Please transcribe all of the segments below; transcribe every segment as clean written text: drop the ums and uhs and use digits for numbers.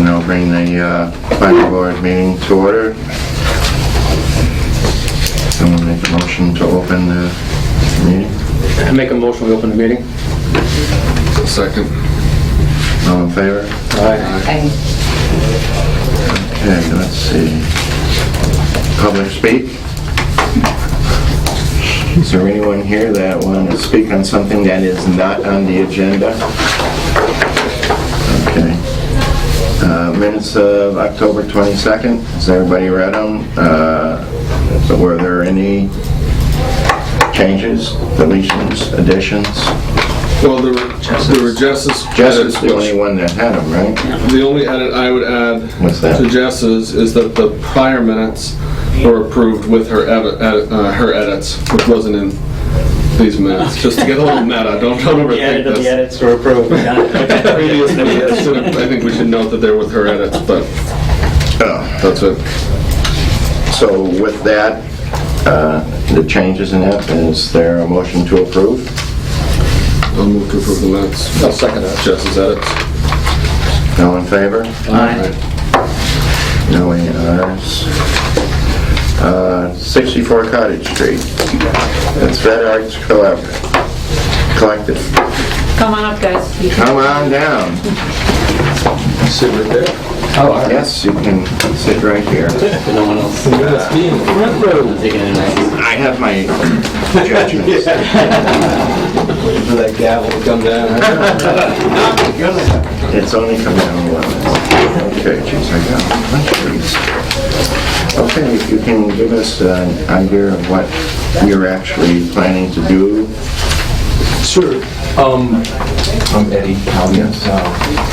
I'll bring the planning board meeting to order. Someone make a motion to open the meeting. I make a motion we open the meeting. Second. All in favor? Aye. Okay, let's see. Public speak. Is there anyone here that wants to speak on something that is not on the agenda? Okay. Minutes of October 22nd. Has everybody read them? Were there any changes, deletions, additions? Well, there were Jess's Jess edits, is the only one that had them, right? The only edit I would add What's that? to Jess's is that the prior minutes were approved with her edits, which wasn't in these minutes. Just to get a little meta, don't overthink The this. edits were approved. Previous minutes, I think we should note that they're with her edits, but that's it. So with that, the changes in that, is there a motion to approve? I'll move to approve the minutes. I'll second that. Jess's edits. All in favor? Aye. No A&Rs. 64 Cottage Street. It's Red Arts Collective. Come on up, guys. Come on down. Sit right there. Yes, you can sit right here. No one else. Let's be in the front row. Taking it nice. I have my judgments. For that gavel to come down. It's only come down once. Okay, geez, I got a bunch of these. Okay, if you can give us an idea of what you're actually planning to do. Sure. I'm Eddie Hallians,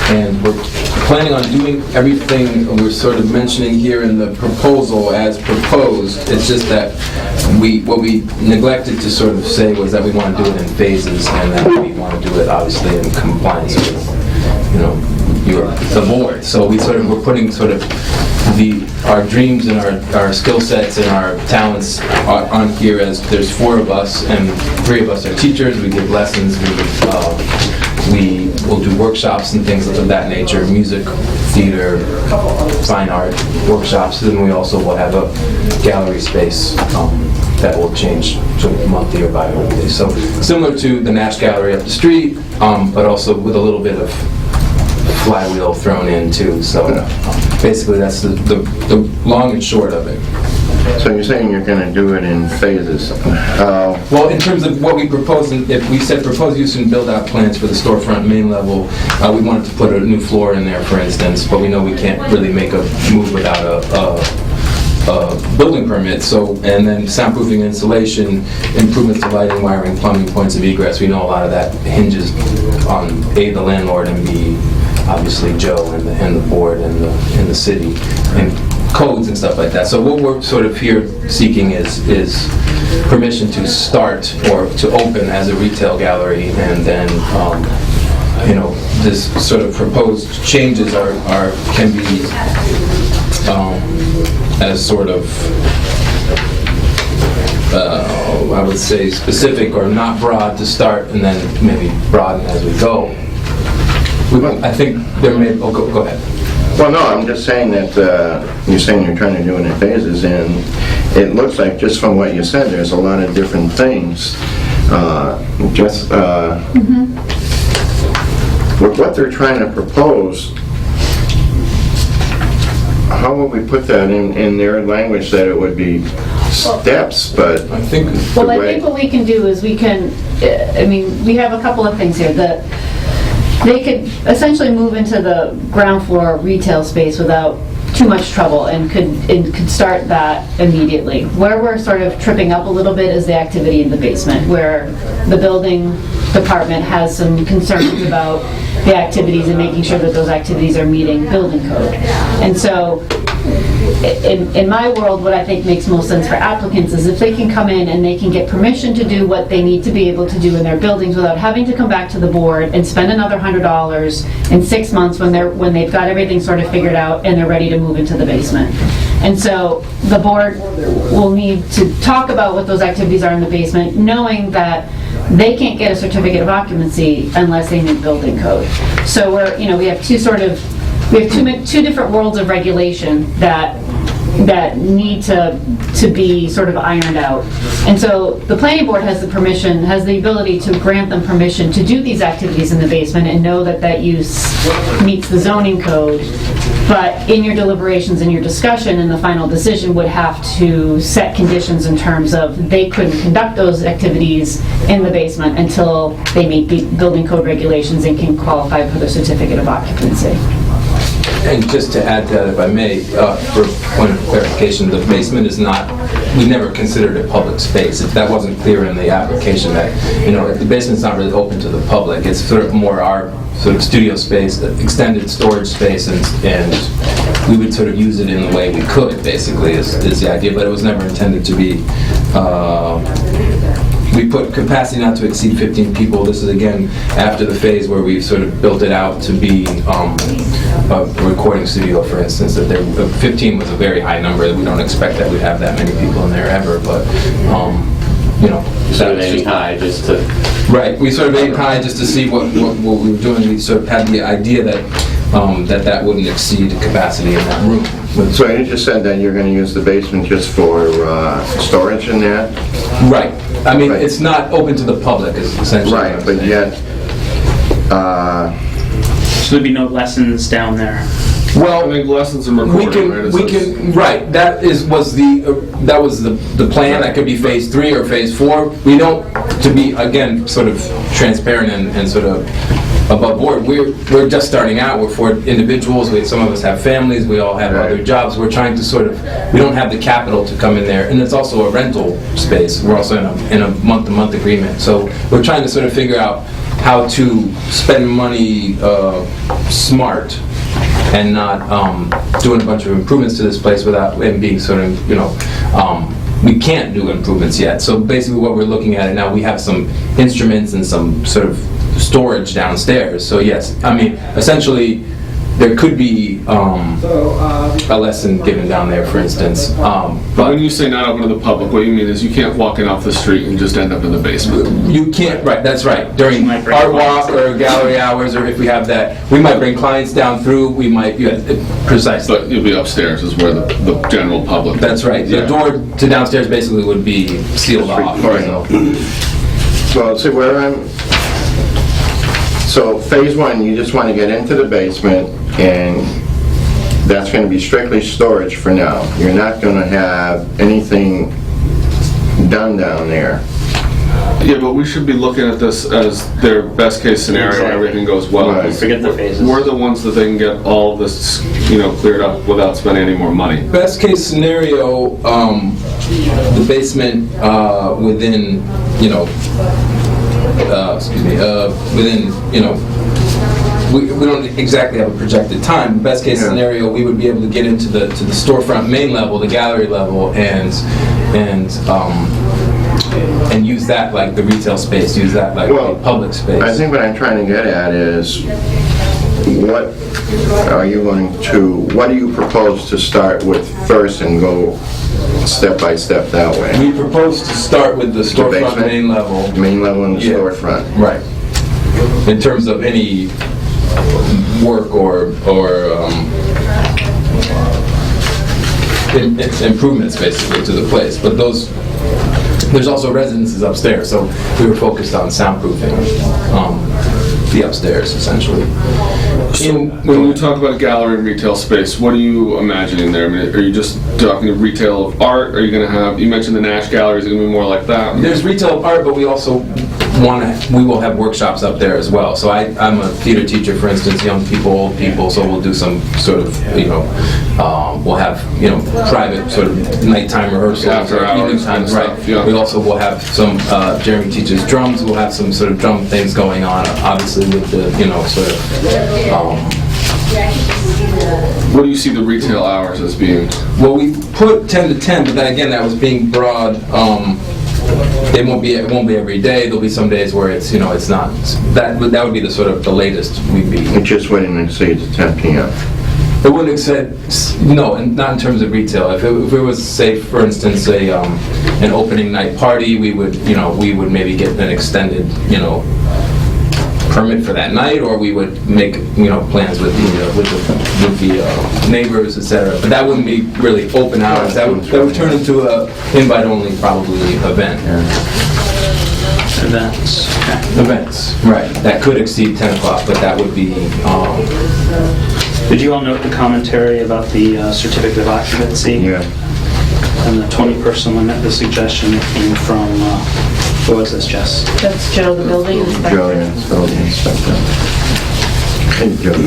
and we're planning on doing everything we're sort of mentioning here in the proposal as proposed. It's just that what we neglected to sort of say was that we want to do it in phases, and that we want to do it obviously in compliance with, the board. So we're putting sort of our dreams and our skill sets and our talents on here, as there's 4 of us and 3 of us are teachers. We give lessons, we will do workshops and things of that nature, music, theater, fine art workshops. Then we also will have a gallery space that will change sort of monthly or bi-monthly. So similar to the Nash Gallery up the street, but also with a little bit of flywheel thrown in too. So basically that's the long and short of it. So you're saying you're going to do it in phases. Well, in terms of what we propose, if we said proposed use and build out plans for the storefront main level, we wanted to put a new floor in there, for instance, but we know we can't really make a move without a building permit. So, and then soundproofing, insulation, improvements to lighting, wiring, plumbing, points of egress. We know a lot of that hinges on A, the landlord, and B, obviously Joe and the board and the city, and codes and stuff like that. So what we're sort of here seeking is permission to start or to open as a retail gallery, and then this sort of proposed changes can be as sort of I would say specific or not broad to start, and then maybe broaden as we go. I think there may. Oh, go ahead. Well, no, I'm just saying that you're saying you're trying to do it in phases, and it looks like, just from what you said, there's a lot of different things. With what they're trying to propose, how would we put that in their language that it would be steps, but I think. Well, I think what we can do is we have a couple of things here. They could essentially move into the ground floor retail space without too much trouble and could start that immediately. Where we're sort of tripping up a little bit is the activity in the basement, where the building department has some concerns about the activities and making sure that those activities are meeting building code. And so in my world, what I think makes most sense for applicants is if they can come in and they can get permission to do what they need to be able to do in their buildings without having to come back to the board and spend another $100 in 6 months when they've got everything sort of figured out and they're ready to move into the basement. And so the board will need to talk about what those activities are in the basement, knowing that they can't get a certificate of occupancy unless they meet building code. So we have two sort of we have two different worlds of regulation that need to be sort of ironed out. And so the planning board has the ability to grant them permission to do these activities in the basement and know that that use meets the zoning code. But in your deliberations and your discussion and the final decision would have to set conditions in terms of they couldn't conduct those activities in the basement until they meet the building code regulations and can qualify for the certificate of occupancy. And just to add to that, if I may, for point of clarification, the basement is not, we never considered it public space. If that wasn't clear in the application, that, if the basement's not really open to the public, it's sort of more our sort of studio space, extended storage space, and we would sort of use it in the way we could, basically, is the idea, but it was never intended to be, we put capacity not to exceed 15 people. This is, again, after the phase where we've sort of built it out to be a recording studio, for instance. That 15 was a very high number. We don't expect that we'd have that many people in there ever, but, Sort of aiming high, just to... Right, we sort of aimed high just to see what we were doing. We sort of had the idea that that wouldn't exceed capacity in that room. So you just said that you're going to use the basement just for storage in there? Right. I mean, Right. it's not open to the public, is essentially what Right, I'm but saying. yet, So there'd be no lessons down there. I Well, think lessons and we recording, right? can, right, that was the plan. That could be phase 3 or phase 4. We don't, to be, again, sort of transparent and sort of above board, we're just starting out. We're 4 individuals. Some of us have families. We all have Right. other jobs. We're trying to sort of, we don't have the capital to come in there. And it's also a rental space. We're also in a month-to-month agreement. So we're trying to sort of figure out how to spend money smart and not doing a bunch of improvements to this place without and being sort of, we can't do improvements yet. So basically what we're looking at now, we have some instruments and some sort of storage downstairs. So yes, I mean, essentially, there could be a lesson given down there, for instance. But But when you say not open to the public, what you mean is you can't walk in off the street and just end up in the basement. you can't, right, that's right. During You might bring art clients. walk or gallery hours, or if we have that, we might bring clients down through, we might, yeah, precisely. But you'll be upstairs is where the general public. That's right. The Yeah. door to downstairs basically would be sealed off. Right. So. well, see where so phase 1, you just want to get into the basement, and that's going to be strictly storage for now. You're not going to have anything done down there. Yeah, but we should be looking at this as their best case scenario, Exactly. everything goes well. Right. Forget the phases. We're the ones that they can get all of this, cleared up without spending any more money. Best case scenario, the basement within, within, we don't exactly have a projected time. Best case Yeah. scenario, we would be able to get into the storefront main level, the gallery level, and use that like the retail space, use that like Well, the public space. I think what I'm trying to get at is, what do you propose to start with first and go step by step that way? We propose to start with the storefront basement? main level. Main level and the Yeah. storefront. Right. In terms of any work or improvements basically to the place, but there's also residences upstairs, so we were focused on soundproofing the upstairs essentially. When we talk about gallery and retail space, what are you imagining there? I mean, are you just talking retail of art? Are you going to have, you mentioned the Nash Gallery, is it going to be more like that? There's retail art, but we also we will have workshops up there as well. So I'm a theater teacher, for instance, young people, old people, so we'll do some sort of, we'll have, private sort of nighttime rehearsals. After or hours evening time, kind of stuff, right. yeah. We also will have some, Jeremy teaches drums, we'll have some sort of drum things going on, obviously with the, sort of, What do you see the retail hours as being? well, we put 10 to 10, but then again, that was being broad. It won't be every day. There'll be some days where it's, it's not. That would be the sort of the latest we'd be. It just wouldn't exceed to 10 p.m. It wouldn't exceed, no, and not in terms of retail. If it was, say, for instance, an opening night party, we would maybe get an extended, permit for that night, or we would make, plans with the neighbors, etc. But that wouldn't be really open hours. That would turn into a invite-only probably event. Events. Okay. Events, right. That could exceed 10 o'clock, but that would be, Did you all note the commentary about the certificate of occupancy? Yeah. And the 20-person limit, the suggestion came from, what was this, Jess? That's Joe, the building inspector. Joe, yeah, building inspector. Hey, Joe.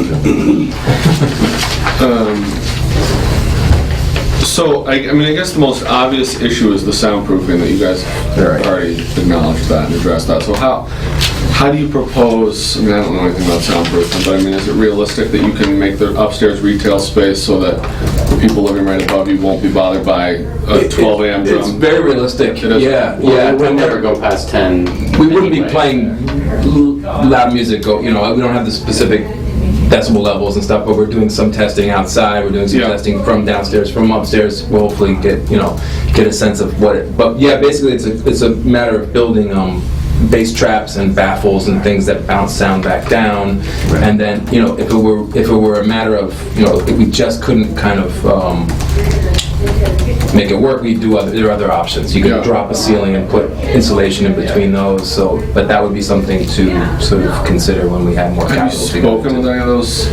So, I guess the most obvious issue is the soundproofing that you guys Right. already acknowledged that and addressed that. So how do you propose, I don't know anything about soundproofing, but is it realistic that you can make the upstairs retail space so that the people living right above you won't be bothered by a 12 a.m. drum? it's very realistic. It is. Yeah. We'll never go past 10. We wouldn't be anyway. playing loud music. We don't have the specific decibel levels and stuff, but we're doing some testing outside. We're doing some Yeah. testing from downstairs, from upstairs. We'll hopefully get a sense of what it. But yeah, basically it's a matter of building bass traps and baffles and things that bounce sound back down. Right. And then if it were a matter of if we just couldn't kind of make it work, there are other options. You could Yeah. drop a ceiling and put insulation in between those. So, but that would be something to sort of consider when we have more Have you capital. to go spoken into. with any of those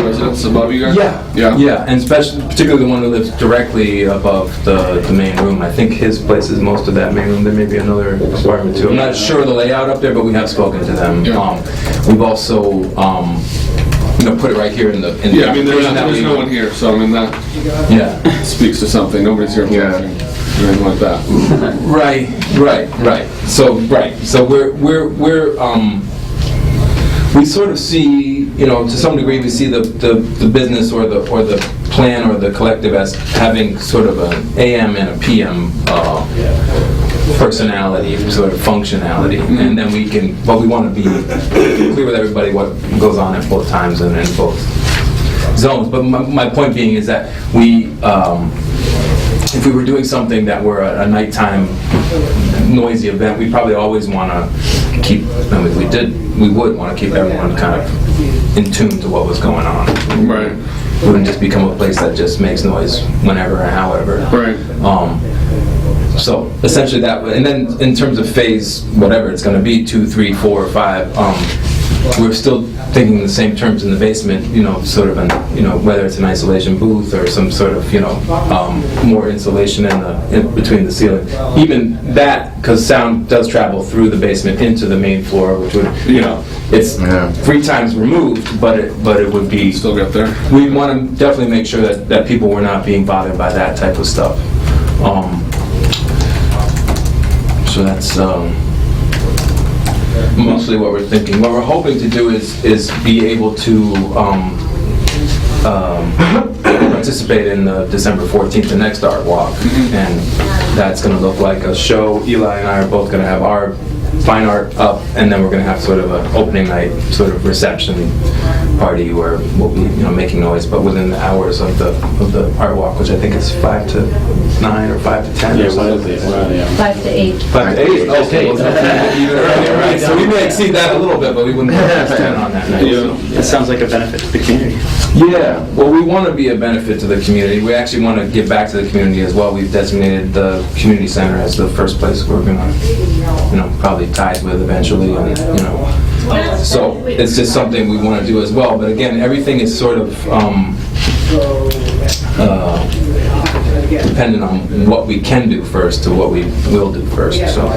residents above you guys? Yeah, and especially, particularly the one who lives directly above the main room. I think his place is most of that main room. There may be another apartment too. I'm not sure the layout up there, but we have spoken to them. Yeah. We've also, put it right here in the. Yeah, there's no one here, so that Yeah. speaks to something. Nobody's here Yeah. watching or anything like that. Right. So we sort of see, to some degree, we see the business or the plan or the collective as having sort of an AM and a PM personality, sort of functionality, and then but we want to be clear with everybody what goes on at both times and in both zones. But my point being is that if we were doing something that were a nighttime noisy event, we probably always want to keep, we would want to keep everyone kind of in tune to what was going on. Right. It wouldn't just become a place that just makes noise whenever and however. Right. So essentially that, and then in terms of phase, whatever it's going to be, 2, 3, 4, or 5, we're still thinking in the same terms in the basement, sort of whether it's an isolation booth or some sort of, more insulation in between the ceiling. Even that, because sound does travel through the basement into the main floor, which would, it's 3 times removed, but it would be. Still get there. We want to definitely make sure that people were not being bothered by that type of stuff. So that's mostly what we're thinking. What we're hoping to do is be able to participate in the December 14th, the next art walk, and that's going to look like a show. Eli and I are both going to have our fine art up, and then we're going to have sort of an opening night sort of reception party where we'll be making noise, but within the hours of the art walk, which I think is 5 to 9 or 5 to 10 or something. 5 to 8. 5 to 8. Okay. Even earlier, right? So we may exceed that a little bit, but we wouldn't go past 10 on that night. So. That sounds like a benefit to the community. Yeah, well, we want to be a benefit to the community. We actually want to give back to the community as well. We've designated the community center as the first place we're going to, probably ties with eventually, and so it's just something we want to do as well. But again, everything is sort of dependent on what we can do first to what we will do first. So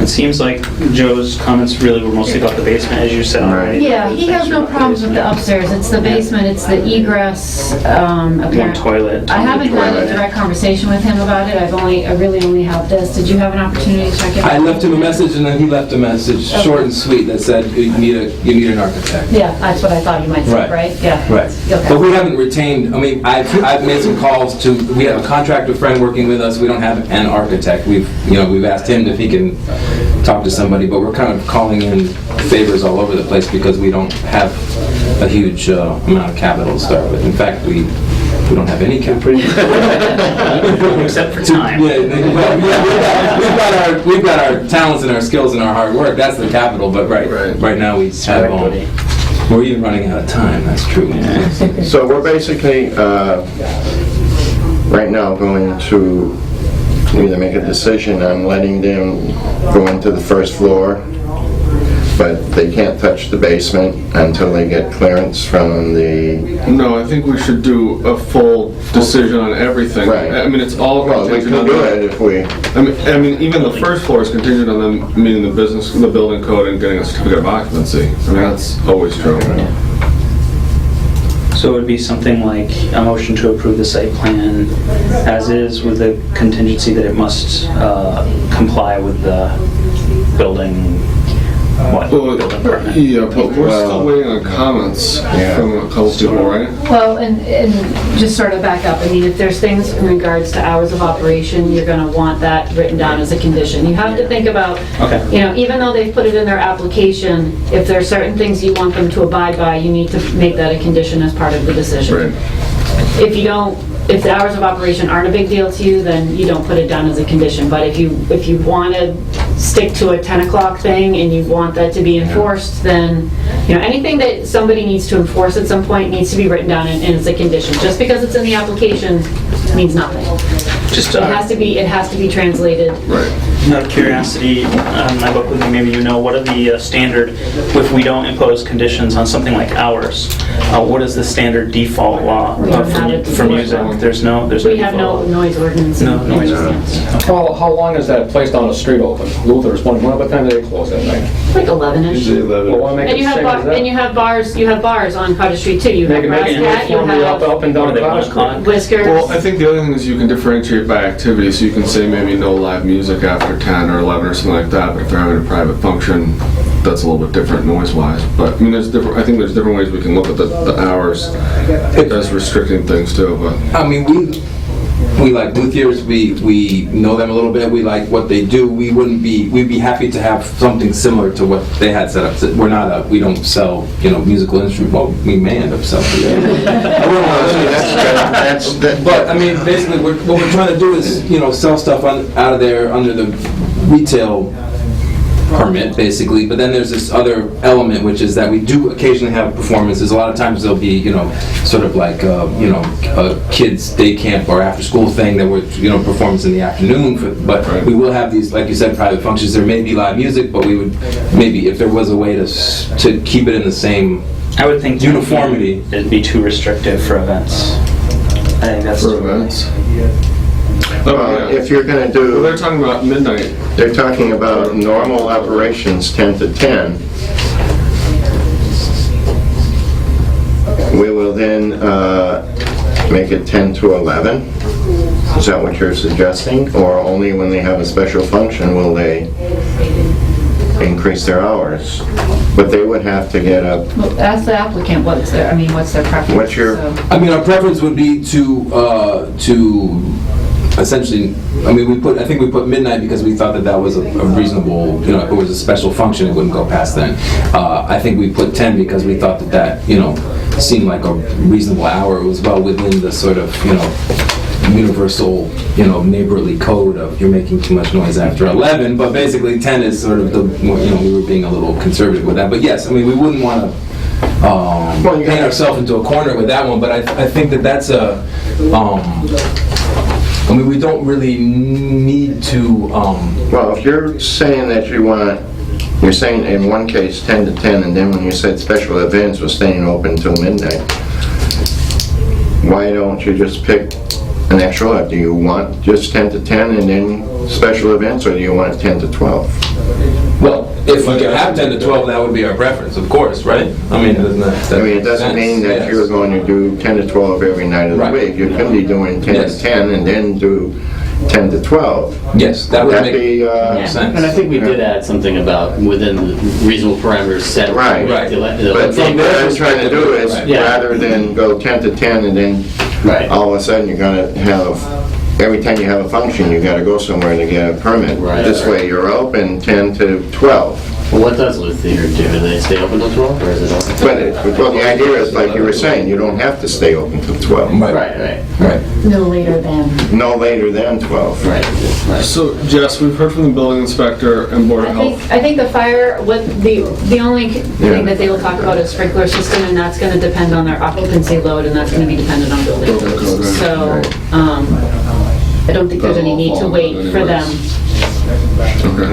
It seems like Joe's comments really were mostly about the basement, as you said already. Yeah, he has no problems with the upstairs. It's the basement, it's the egress, One apparent. toilet. I haven't had a direct conversation with him about it. I really only have this. Did you have an opportunity to check it out? I left him a message, and then he left a message, short and sweet, that said you need an architect. Yeah, that's what I thought you might say, right? Yeah. Right. Okay. But we haven't retained, I've made some calls to, we have a contractor friend working with us, we don't have an architect. We've asked him if he can talk to somebody, but we're kind of calling in favors all over the place because we don't have a huge amount of capital to start with. In fact, we we don't have any capital. Except for time. Yeah, we've got our talents and our skills and our hard work. That's the capital. But right now we have we're even running out of time. That's true. So we're basically, right now, going to either make a decision on letting them go into the first floor, but they can't touch the basement until they get clearance from the... No, I think we should do a full decision on everything. Right. I mean, it's all Well, we contingent can on do them. it if we... I mean, even the first floor is contingent on them meeting the building code and getting a certificate of occupancy. I mean, that's always true. So it would be something like a motion to approve the site plan as is with the contingency that it must comply with the building, building permit? Yeah, but we're still waiting on comments from a couple people, right? Well, and just sort of back up, I mean, if there's things in regards to hours of operation, you're gonna want that written down as a condition. You have to think about, you know, even though they've put it in their application, if there are certain things you want them to abide by, you need to make that a condition as part of the decision. Right. If you don't, if the hours of operation aren't a big deal to you, then you don't put it down as a condition. But if you want to stick to a 10 o'clock thing and you want that to be enforced, then, you know, anything that somebody needs to enforce at some point needs to be written down and as a condition. Just because it's in the application means nothing. Just It has to be translated. Right. out of curiosity, I look with you, maybe you know, what are the standard, if we don't impose conditions on something like hours, what is the standard default law We don't have it. for music? There's no We have no default. noise ordinance. No noise ordinance. How long is that place down the street open? Luther's, what time do they close at night? Like 11-ish. Well, why make And it you have same as that? you have bars on Cottage Street too. You have Make Brass it Cat, you uniformly have up and Or down they Cottage want Street. Whiskers. Well, I think the other thing is you can differentiate by activity, so you can say maybe no live music after 10 or 11 or something like that, but if they're having a private function, that's a little bit different noise-wise. But, I mean, I think there's different ways we can look at the hours as restricting things too, but... I mean, we like luthiers, we know them a little bit, we like what they do. We'd be happy to have something similar to what they had set up. We don't sell, musical instruments. Well, we may end up selling. But I mean, basically, what we're trying to do is, sell stuff out of there under the retail permit, basically. But then there's this other element, which is that we do occasionally have performances. A lot of times there'll be, sort of like, a kids' day camp or after-school thing that we're, performance in the afternoon. But we will have these, like you said, private functions. There may be live music, but we would maybe, if there was a way to keep it in the same I would think uniformity. It'd be too restrictive for events. I think that's For events? If you're going to Well, they're do, talking about midnight. they're talking about normal operations 10 to 10. We will then make it 10 to 11. Is that what you're suggesting? Or only when they have a special function will they increase their hours? But they would have to get a, Well, ask the applicant what's their preference. What's your- So- I mean, our preference would be to essentially, I think we put midnight because we thought that was a reasonable, if it was a special function, it wouldn't go past then. I think we put 10 because we thought that seemed like a reasonable hour. It was well within the sort of, universal, neighborly code of you're making too much noise after 11, but basically 10 is sort of the, we were being a little conservative with that. But yes, I mean, we wouldn't want to paint ourselves into a corner with that one, but I think that's we don't really need to, well, if you're saying that you're saying in one case 10 to 10, and then when you said special events was staying open until midnight, why don't you just pick an extra hour? Do you want just 10 to 10 and then special events, or do you want 10 to 12? well, if we could have 10 to 12, that would be our preference, of course, right? I mean, doesn't that It doesn't mean that yes. you're going to do 10 to 12 every night of the Right. week. You could be doing 10 Yes. to 10 and then do 10 to 12. Yes, that would Would that make be, sense. And I think we did add something about within the reasonable parameters set. Right. Right. But what I'm trying to do is, Right. Yeah. rather than go 10 to 10 and then Right. all of a sudden you're gonna have, every time you have a function, you gotta go somewhere to get a permit. Right. This way you're open 10 to 12, Well, what does Luthier do? Do they stay open till 12, or is it open? Well, the idea is, like you were saying, you don't have to stay open till 12. Right. No later than. No later than 12. Right. So, Jess, we've heard from the building inspector and Board of Health. I think the fire, the only thing that they will talk about is sprinkler system, and that's gonna depend on their occupancy load, and that's gonna be dependent on building Building code, codes. right. So, I don't think there's any need to wait for them. Okay.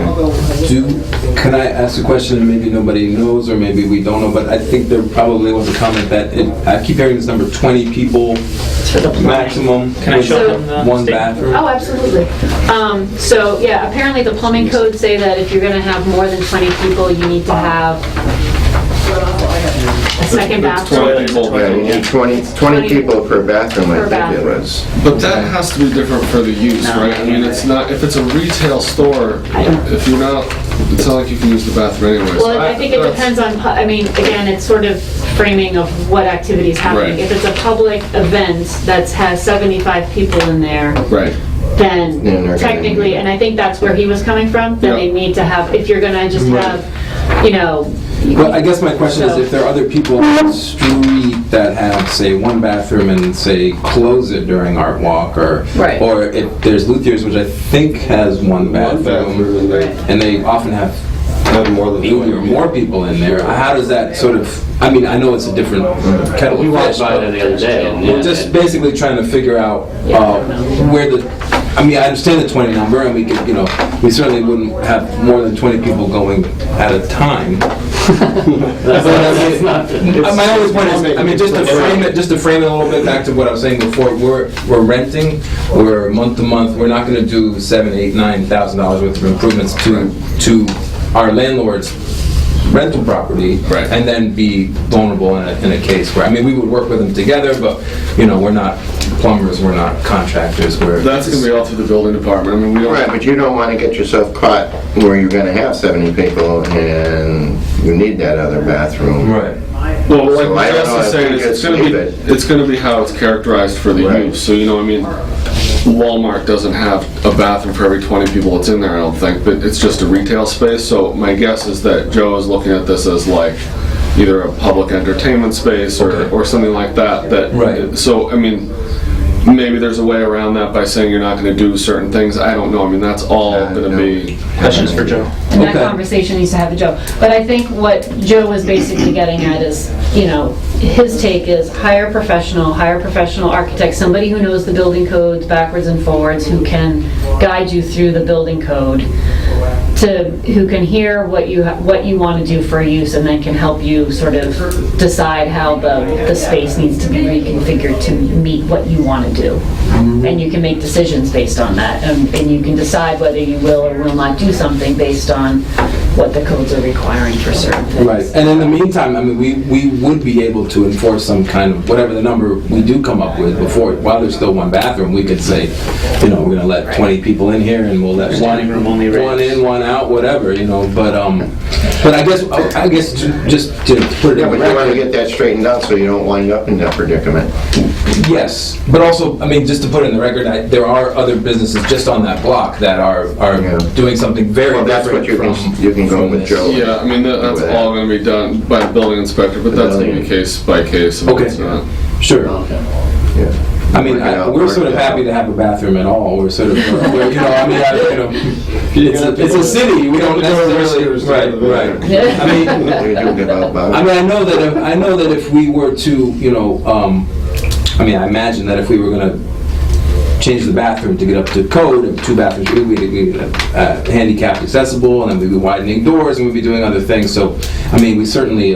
Can I ask a question and maybe nobody knows or maybe we don't know, but I think there probably was a comment that, I keep hearing this number, 20 people For the plumbing. maximum. Can I with show them the one statement? bathroom? Oh, absolutely. So, yeah, apparently the plumbing codes say that if you're gonna have more than 20 people, you need to have a second It's bathroom. 20 people. Yeah, you need 20 people per bathroom, I Per think it bathroom. was. But that has to be different for the use, No. right? I mean, it's not, if it's a retail store, I don't- if you're not, it's not like you can use the bathroom anyways. Well, I think it depends on, I mean, again, it's sort of framing of what activity is happening. Right. If it's a public event that has 75 people in there, Right. Then they're then gonna technically, need- and I think that's where he was coming from, then they Yeah. need to have, if you're gonna just have, you know. But I guess my question is, if there are other people on the street that have, say, one bathroom and say, close it during Art Walk, or Right. or if there's Luthier's, which I think has one bathroom, and they often have more than 80 or more people in there, how does that sort of, I mean, I know it's a different kettle We of walked fish, by there but the other day, and we're just basically trying to figure out Yeah. where the, I mean, I understand the 20 number, and we could, you know, we certainly wouldn't have more than 20 people going at a time. That's not. My only point is, I mean, just to frame it a little bit back to what I was saying before, we're renting, we're month to month, we're not gonna do $7,000, $8,000, $9,000 worth of improvements to our landlord's rental property, Right. and then be vulnerable in a case where, I mean, we would work with them together, but, you know, we're not plumbers, we're not contractors, we're... That's gonna be all through the building department. I mean, we don't. Right, but you don't want to get yourself caught where you're going to have 70 people and you need that other bathroom. Right. Well, like So what I don't Jess know, is I saying, think is just leave it. it's gonna be how it's characterized for the Right. use. So, you know, I mean, Walmart doesn't have a bathroom for every 20 people that's in there, I don't think, but it's just a retail space. So my guess is that Joe is looking at this as like either a public entertainment space or something like that. Right. So, I mean, maybe there's a way around that by saying you're not gonna do certain things. I don't know. I mean, that's all gonna be. Questions for Joe? And that Okay. conversation needs to have with Joe. But I think what Joe was basically getting at is, you know, his take is hire a professional architect, somebody who knows the building codes backwards and forwards, who can guide you through the building code, who can hear what you want to do for a use, and then can help you sort of decide how the space needs to be reconfigured to meet what you want to do. And you can make decisions based on that, and you can decide whether you will or will not do something based on what the codes are requiring for certain things. Right, and in the meantime, I mean, we would be able to enforce some kind of, whatever the number we do come up with before, while there's still one bathroom, we could say, you know, we're gonna let 20 people in here and we'll let Standing room only one rates. in, one out, whatever, you know, but I guess just to put it Yeah, in but the you want to record, get that straightened out so you don't wind up in that predicament. yes, but also, I mean, just to put it in the record, there are other businesses just on that block that are Yeah. doing something very Well, that's what different you can go from with this. Joe. Yeah, I mean, that's With that. all gonna be done by the building inspector, but that's gonna be case by case. Okay. It's not- Sure. Okay. Yeah. I mean, Work it out, we're work sort it of out. happy to have a bathroom at all. We're sort of, you know, I mean, it's a city. We don't necessarily. Right. I mean, We do give out about it. I know that if we were to, you know, I mean, I imagine that if we were going to change the bathroom to get up to code, and 2 bathrooms, we'd have handicapped accessible, and then we'd be widening doors, and we'd be doing other things. So, I mean, we certainly.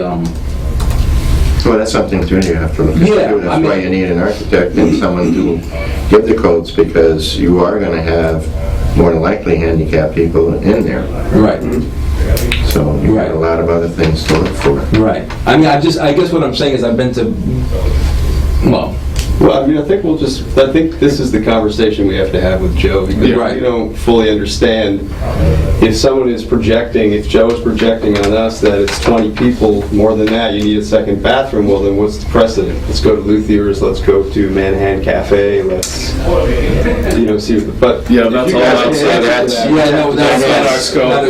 Well, that's something too you have to look Yeah, into. I That's mean- why you need an architect and someone to give the codes, because you are going to have more than likely handicapped people in there. Right. So you Right. got a lot of other things to look for. Right. I mean, I guess what I'm saying is I've been to. Well, I mean, I think this is the conversation we have to have with Joe, because Right. we don't fully understand if someone is projecting, if Joe is projecting on us that it's 20 people, more than that, you need a second bathroom, well then what's the precedent? Let's go to Luthier's, let's go to Manhattan Cafe, let's you know, see, but. Yeah, that's all outside. Yeah, no, that's not our scope.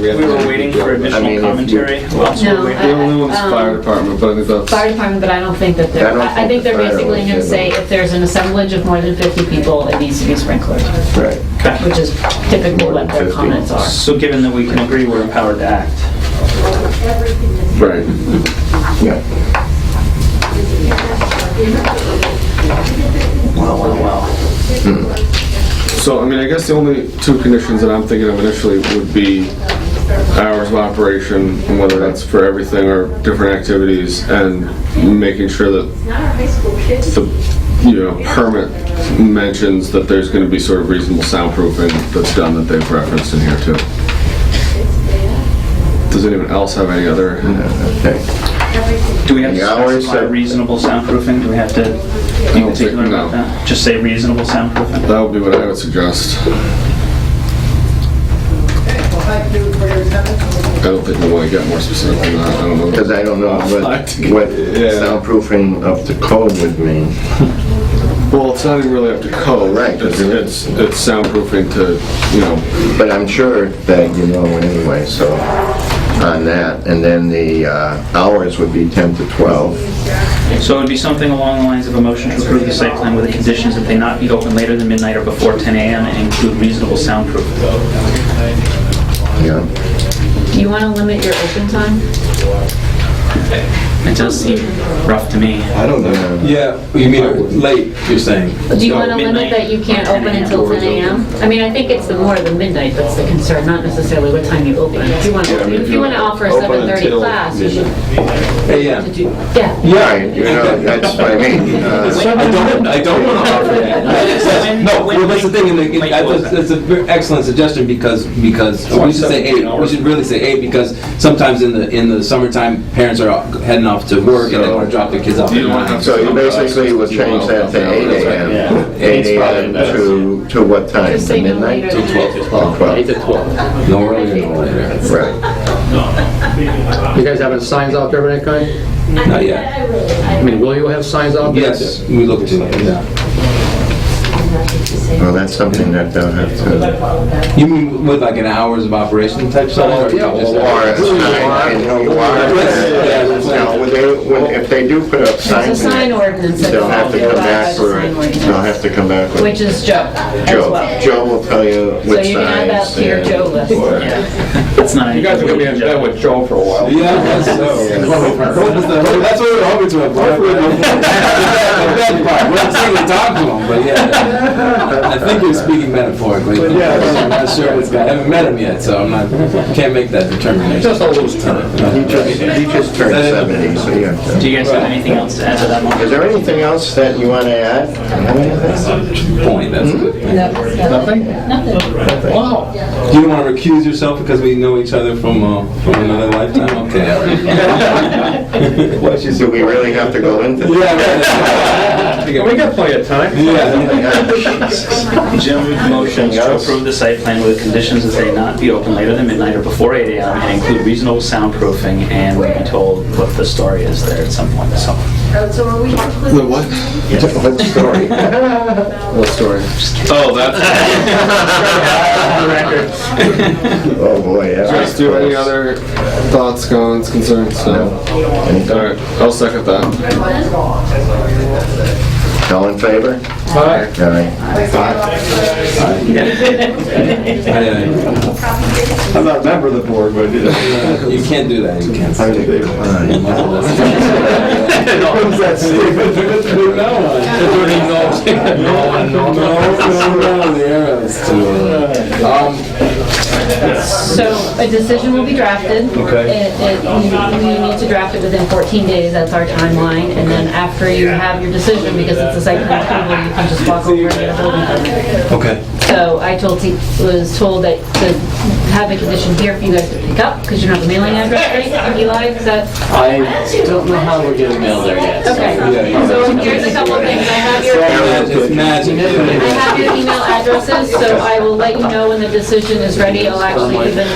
We were waiting for additional I mean, if you- commentary. whilst we were No, waiting. The only one's fire department, but I think that's. Fire department, but I don't think that I they're, don't I think think they're the fire basically was gonna in say it. if there's an assemblage of more than 50 people, it needs to be sprinkled, Right. which is typically what their 50. comments are. So given that we can agree we're empowered to act, Right. Yeah. well. So, I mean, I guess the only two conditions that I'm thinking of initially would be hours of operation, and whether that's for everything or different activities, and making sure that the, permit mentions that there's going to be sort of reasonable soundproofing that's done that they've referenced in here too. Does anyone else have any other? Okay. Do we have to The hours specify are- reasonable soundproofing? Do we have to be don't particular think- about no. that? Just say reasonable soundproofing? That would be what I would suggest. I don't think we want to get more specific than that. I don't know. Because I don't know what soundproofing up to code would mean. Well, it's not even really up to code. Right. It's soundproofing to, But I'm sure that you know anyway, so, on that. And then the hours would be 10 to 12. So it would be something along the lines of a motion to approve the site plan with the conditions that they not be open later than midnight or before 10 a.m. and include reasonable soundproofing. Yeah. Do you want to limit your open time? It does seem rough to me. I don't know. Yeah, you mean late, you're saying? Do you want to midnight limit that you can't or 10 open a.m. until 10 a.m.? I mean, I think it's the more the midnight that's the concern, not necessarily what time you open. If you want to, if you want to offer a Open 7:30 until class, you should. AM. Yeah. Right, that's what I mean. I don't want to offer that. No, well, that's the thing, and that's an excellent suggestion because we should say 8. We should really say 8 because sometimes in the summertime, parents are heading off to work and they want to drop their kids off at 9. So you basically would change that to 8 a.m. 8 a.m. to what time? Just To say no midnight? later than 12. 8 to 12. No earlier, no later. Right. You guys having signs out there of any kind? Not yet. I mean, will you have signs out there? Yes, we look to it, yeah. Well, that's something that they'll have to, You mean with like an hours of operation type sign? Yeah, or a sign, and who you are. If they do put up It's a signs, sign ordinance that's they'll have to come back by the for, sign they'll ordinance, have to come back with which is Joe as Joe. well. Joe will tell you So which you can add that signs. to your Joe list. It's not. You guys are gonna be in bed with Joe for a while. Yeah, that's what we were hoping to avoid. We're not saying to talk to him, but yeah. I think you're speaking metaphorically. I'm not sure what's going on. I haven't met him yet, so can't make that determination. Just a loose term. He just turned 70, so you have to. Do you guys have anything else to add to that Is motion? there anything else that you want to add? Point, that's a good thing. Nothing? Wow. Do you want to recuse yourself because we know each other from another lifetime? Okay. Do we really have to go into this? We got plenty of time. Jim motions to approve the site plan with conditions that they not be open later than midnight or before 8 a.m. and include reasonable soundproofing, and we'll be told what the story is there at some point. So, The what? What story? What story? Oh, that's. Oh, boy, yeah. Just do any other thoughts, comments, concerns? No. All right, I'll second that. All in favor? Aye. All right. I'm not a member of the board, but You can't do that. You can't. I'm in favor. What was that statement? No, the arrows So a decision will be drafted. Okay. We need to draft it within 14 days, that's our timeline. And then after you have your decision, because it's a site plan approval, you can just walk over and get a building permit. Okay. So I was told that to have a condition here for you guys to pick up, because you don't have a mailing address, right, Eli? Is that? I don't know how we're getting mail there yet. Okay. Yeah. So here's a couple of things. I have It's magic. your email addresses, so I will let you know when the decision is ready ready, I'll actually even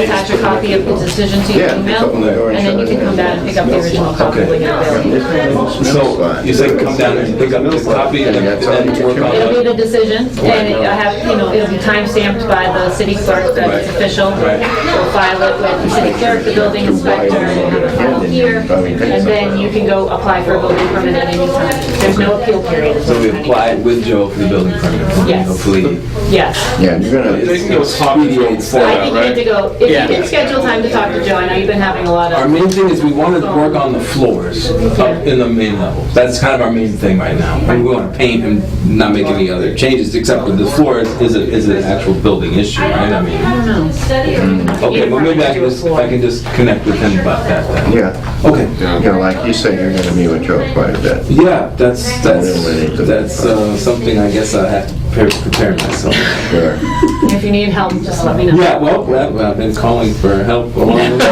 attach a copy of the decision to your Yeah, email, open the door and and then you shut it can come in. down and pick up the original copy when you're available. So you say come down and pick up the copy and then work on It'll be it? the decision, and I have, it'll be time stamped by the city clerk that it's official. Right. We'll file it with the city clerk, the building inspector, we'll have it filed here, and then you can go apply for a building permit at any time. There's no appeal period. So we applied with Joe for the building permit. Yes. Hopefully. Yes. Yeah, you're gonna, They can go talk to Joe before I that, think you need to right? go, if you can schedule time to talk to Joe, I know you've been having a lot Our of, main thing is we want to work on the floors up in the main level. That's kind of our main thing right now. And we want to paint and not make any other changes, except with the floors is an actual building issue, right? I mean, I don't know. okay, well maybe I can just connect with him about that then. yeah, Okay. you know, like you said, you're gonna meet with Joe quite a bit. Yeah, that's something I guess I have to prepare myself. Sure. If you need help, just let me know. Yeah, well, I've been calling for help along the way. So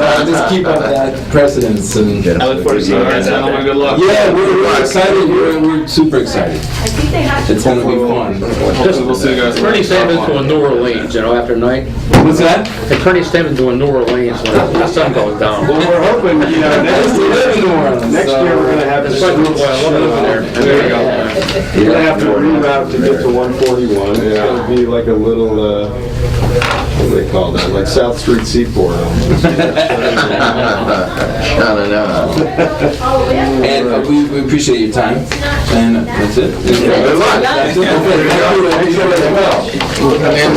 I'll just keep up that precedence and... I look forward to seeing you guys out there. Good luck. Yeah, we're excited, we're super excited. It's gonna be fun. We'll see you guys. Pretty statement to a New Orleans, after night. What's that? A pretty statement to a New Orleans when the sun goes down. Well, we're hoping, next We live in New Orleans, year so- we're gonna have to That's right, switch. well, I love it there. There you go. We're gonna have to reroute to get to 141. It's gonna be like a little, what do they call that? Like South Street Seaport. No. And we appreciate your time, and that's it. Good luck. That's it. Thank you. And then,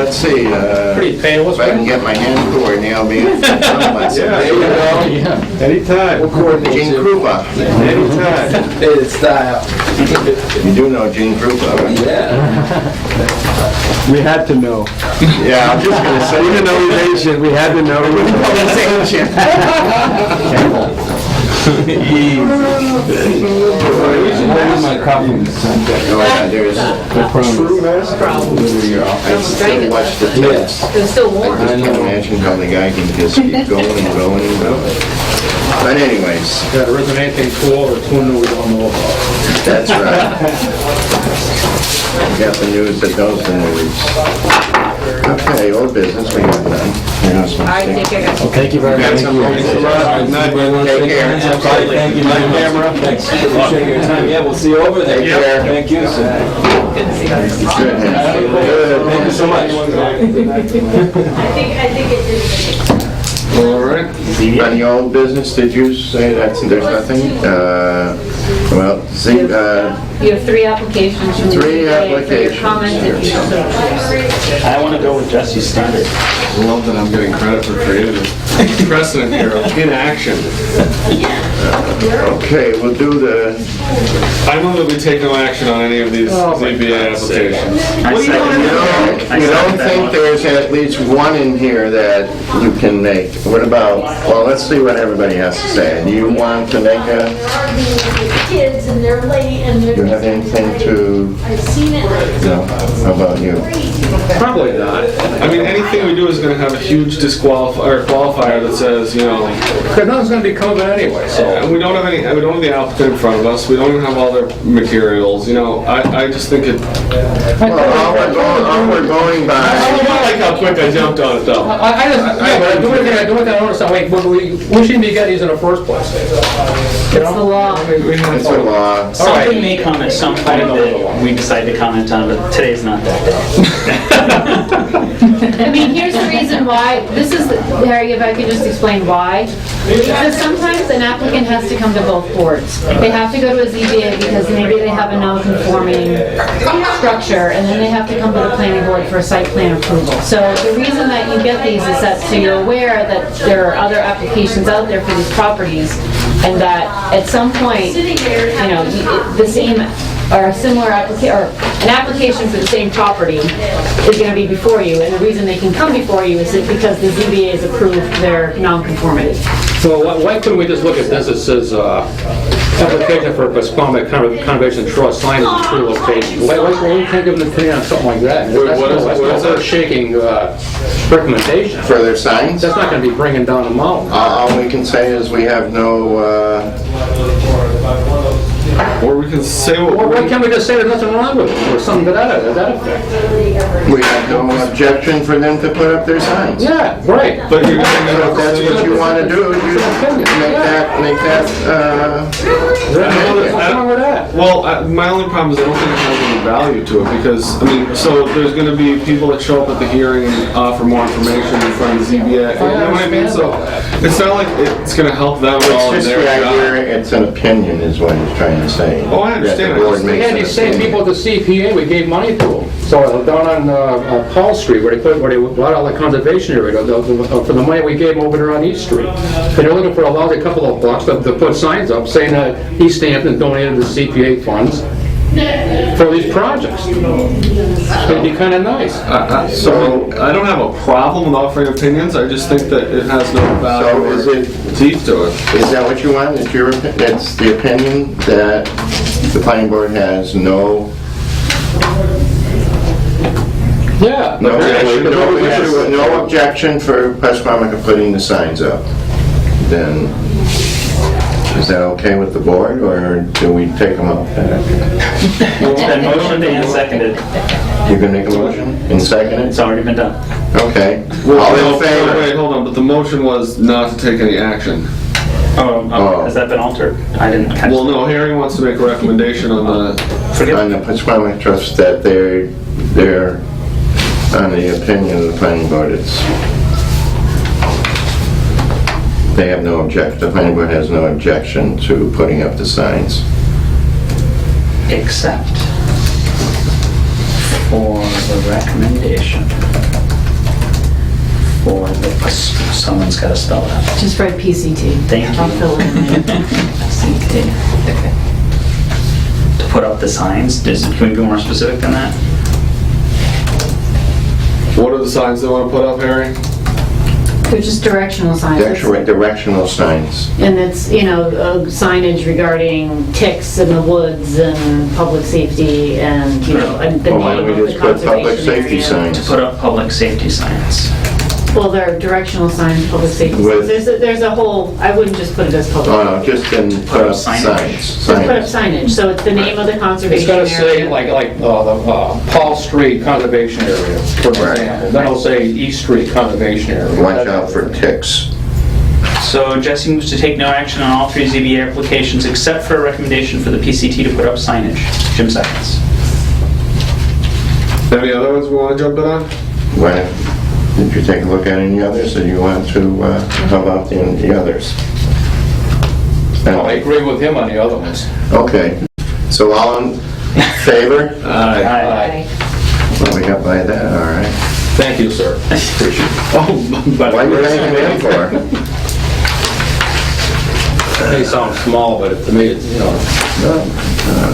let's see, Pretty painless. if I can get my hand coordinated, I'll be in front of myself. There you go. Anytime. Gene Krupa. Anytime. It's style. You do know Gene Krupa, right? Yeah. We had to know. Yeah, I'm just gonna say, Even though he's Asian, we had to know. Where's my compliments? Oh, yeah, there's, True mascot. I still watch the tapes. It was still warm. I just can't imagine how the guy can just keep going and going and going. But anyways, Yeah, there isn't anything cool or too new we don't know about. that's right. We got the news that goes the news. Okay, old business, we have done. All right, take care, guys. Thank you very much. Thanks a lot. Take care. Thank you, camera. Thanks. Appreciate your time. Yeah, we'll see you over there. Take care. Thank you, sir. Good. Good, thank you so much. All right. On the old business, did you say that there's nothing? Well, see, You have 3 applications from the Three ZBA for your applications. comments if you so choose. I want to go with Jesse's standard. I love that I'm getting credit for creative precedent here in action. okay, we'll do the, I move that we take no action on any of these ZBA applications. you don't think there's at least one in here that you can make? What about, well, let's see what everybody has to say. Do you want to make a, Kids and they're late and they're. do you have anything to, I've seen it. no, how about you? Probably not. I mean, anything we do is going to have a huge qualifier that says, Because nothing's going to be coming anyway, so. and we don't have the applicant in front of us. We don't even have all their materials. I just think it. Well, all we're going by, I like how quick I jumped on it though. I just, yeah, but I do it again, I understand, wait, we shouldn't be getting these in the first place. It's the law. it's a law. Something may come at some point that we decide to comment on, but today's not that day. I mean, here's the reason why, this is, Harry, if I could just explain why. Because sometimes an applicant has to come to both boards. They have to go to a ZBA because maybe they have a non-conforming structure, and then they have to come to the planning board for a site plan approval. So the reason that you get these is that, so you're aware that there are other applications out there for these properties, and that at some point, the same or a similar application, or an application for the same property is going to be before you, and the reason they can come before you is because the ZBA has approved their non-conformity. So why couldn't we just look at this? It says, application for postponement, conservation trust, signage and tree location. Why can't we give an opinion on something like that? That's not a shaking recommendation. Further signs? That's not going to be bringing down the mountain. All we can say is we have no Or we can say Well, what, why can't we just say there's nothing wrong with it, or something to that effect? We have no objection for them to put up their signs. Yeah, right. but you're So if that's what you want to do, you make that, There's nothing wrong with that. well, my only problem is I don't think it has any value to it, because, I mean, so there's gonna be people that show up at the hearing and offer more information in front of the ZBA, you know what I mean? So, it's not like it's gonna help them at all in it's just their the job. idea, it's an opinion is what he's trying to say. Oh, I understand. That the board I just- makes We had an these same opinion. people at the CPA, we gave money to them. So down on Paul Street, where they bought all the conservation area, for the money we gave them over there on East Street. And they're looking for a lousy couple of bucks to put signs up saying that Easthampton donated the CPA funds for these projects. It'd be kind of nice. So, I don't have a problem with offering opinions, I just think that it has no value So is or it, teeth to it. is that what you want? It's your, it's the opinion that the planning board has no Yeah. no objection for Pasquamica putting the signs up, then is that okay with the board, or do we take them up? It's been motioned and seconded. You can make a motion and second It's it? already been done. Okay. Well, All no, in favor? Wait, hold on, but the motion was not to take any action. Oh, has that been altered? I didn't catch Well, that. no, Harry wants to make a recommendation on the, Forget On the Pasquamica Trust that they're, on the opinion of the planning board, it's, they have no objection, the planning board has no objection to putting up the signs. except for the recommendation for the, someone's got to spell that. Just write PCT. Thank you. I'll fill it in there. PCT. To put up the signs, can we be more specific than that? what are the signs they want to put up, Harry? They're just directional signs. Directional signs. And it's, signage regarding ticks in the woods and public safety and, and the Well, why don't name we of the just put public conservation safety area. signs? To put up public safety signs. Well, they're directional signs, public safety With- signs. There's a whole, I wouldn't just put it as public. Oh, no, just then put up signs. Just put up signage, so it's the name of the It's conservation gonna area. say the Paul Street Conservation Area, for Right. example. Then it'll say East Street Conservation Area. Watch out for ticks. So Jesse moves to take no action on all 3 ZBA applications except for a recommendation for the PCT to put up signage. Jim seconds. Any other ones we want to jump in on? Why, did you take a look at any others, or you want to, how about the others? I agree with him on the other ones. Okay, so all in favor? Aye. Well, we got by that, all right. Thank you, sir. Appreciate it. Oh, but Why are you hanging in for? It may sound small, but to me, it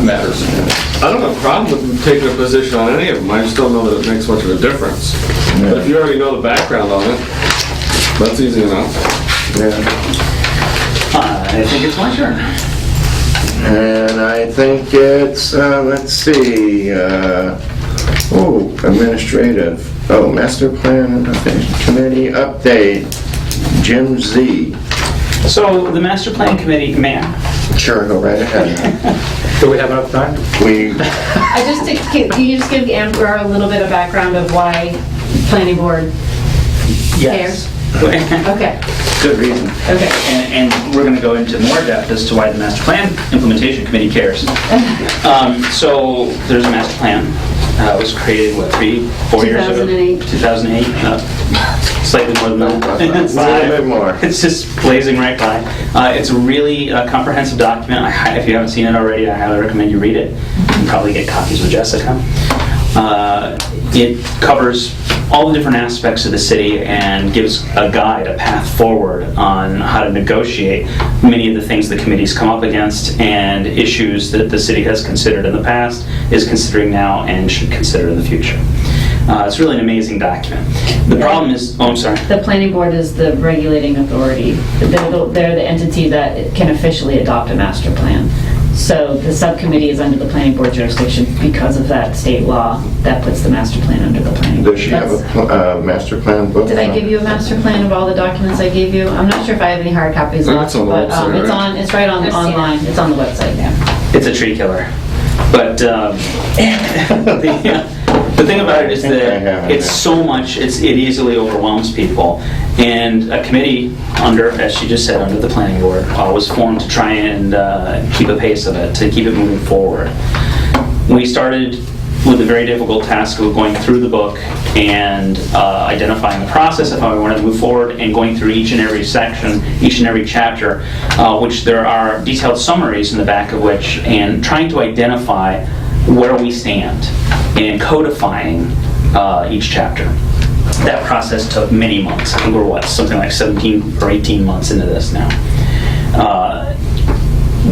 matters. I don't have a problem with taking a position on any of them, I just don't know that it makes much of a difference. But if you already know the background on it, that's easy enough. Yeah. I think it's my turn. And I think it's, let's see, administrative, master plan committee update, Jim Z. So the master plan committee, ma'am. Sure, go right ahead. Do we have enough time? Can you just give Amber a little bit of background of why planning board cares? Okay, Good reason. okay. And we're going to go into more depth as to why the master plan implementation committee cares. So there's a master plan. It was created, 4 years ago? 2008. 2008. Slightly more than that. A little bit more. It's just blazing right by. It's a really comprehensive document. If you haven't seen it already, I highly recommend you read it. You can probably get copies with Jessica. It covers all the different aspects of the city and gives a guide, a path forward on how to negotiate many of the things the committee's come up against and issues that the city has considered in the past, is considering now, and should consider in the future. It's really an amazing document. The problem is, I'm sorry. The planning board is the regulating authority. They're the entity that can officially adopt a master plan. So the subcommittee is under the planning board jurisdiction because of that state law that puts the master plan under the planning board. Does she have a master plan book? Did I give you a master plan of all the documents I gave you? I'm not sure if I have any hard copies I think left, it's on the but website, right? it's right on online. It's on the website, yeah. It's a tree killer. But the thing about it is that it's so much, it easily overwhelms people. And a committee under, as she just said, under the planning board was formed to try and keep a pace of it, to keep it moving forward. We started with the very difficult task of going through the book and identifying the process of how we wanted to move forward, and going through each and every section, each and every chapter, which there are detailed summaries in the back of which, and trying to identify where we stand and codifying each chapter. That process took many months. I think we're something like 17 or 18 months into this now.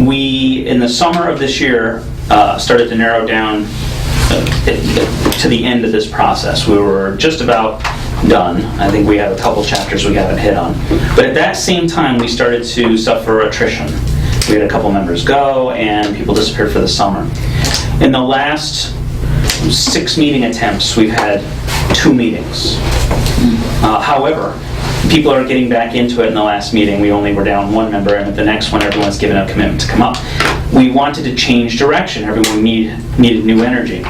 We, in the summer of this year, started to narrow down to the end of this process. We were just about done. I think we have a couple chapters we haven't hit on. But at that same time, we started to suffer attrition. We had a couple members go, and people disappeared for the summer. In the last 6 meeting attempts, we've had 2 meetings. However, people are getting back into it in the last meeting. We only were down 1 member, and at the next one, everyone's given a commitment to come up. We wanted to change direction. Everyone needed new energy.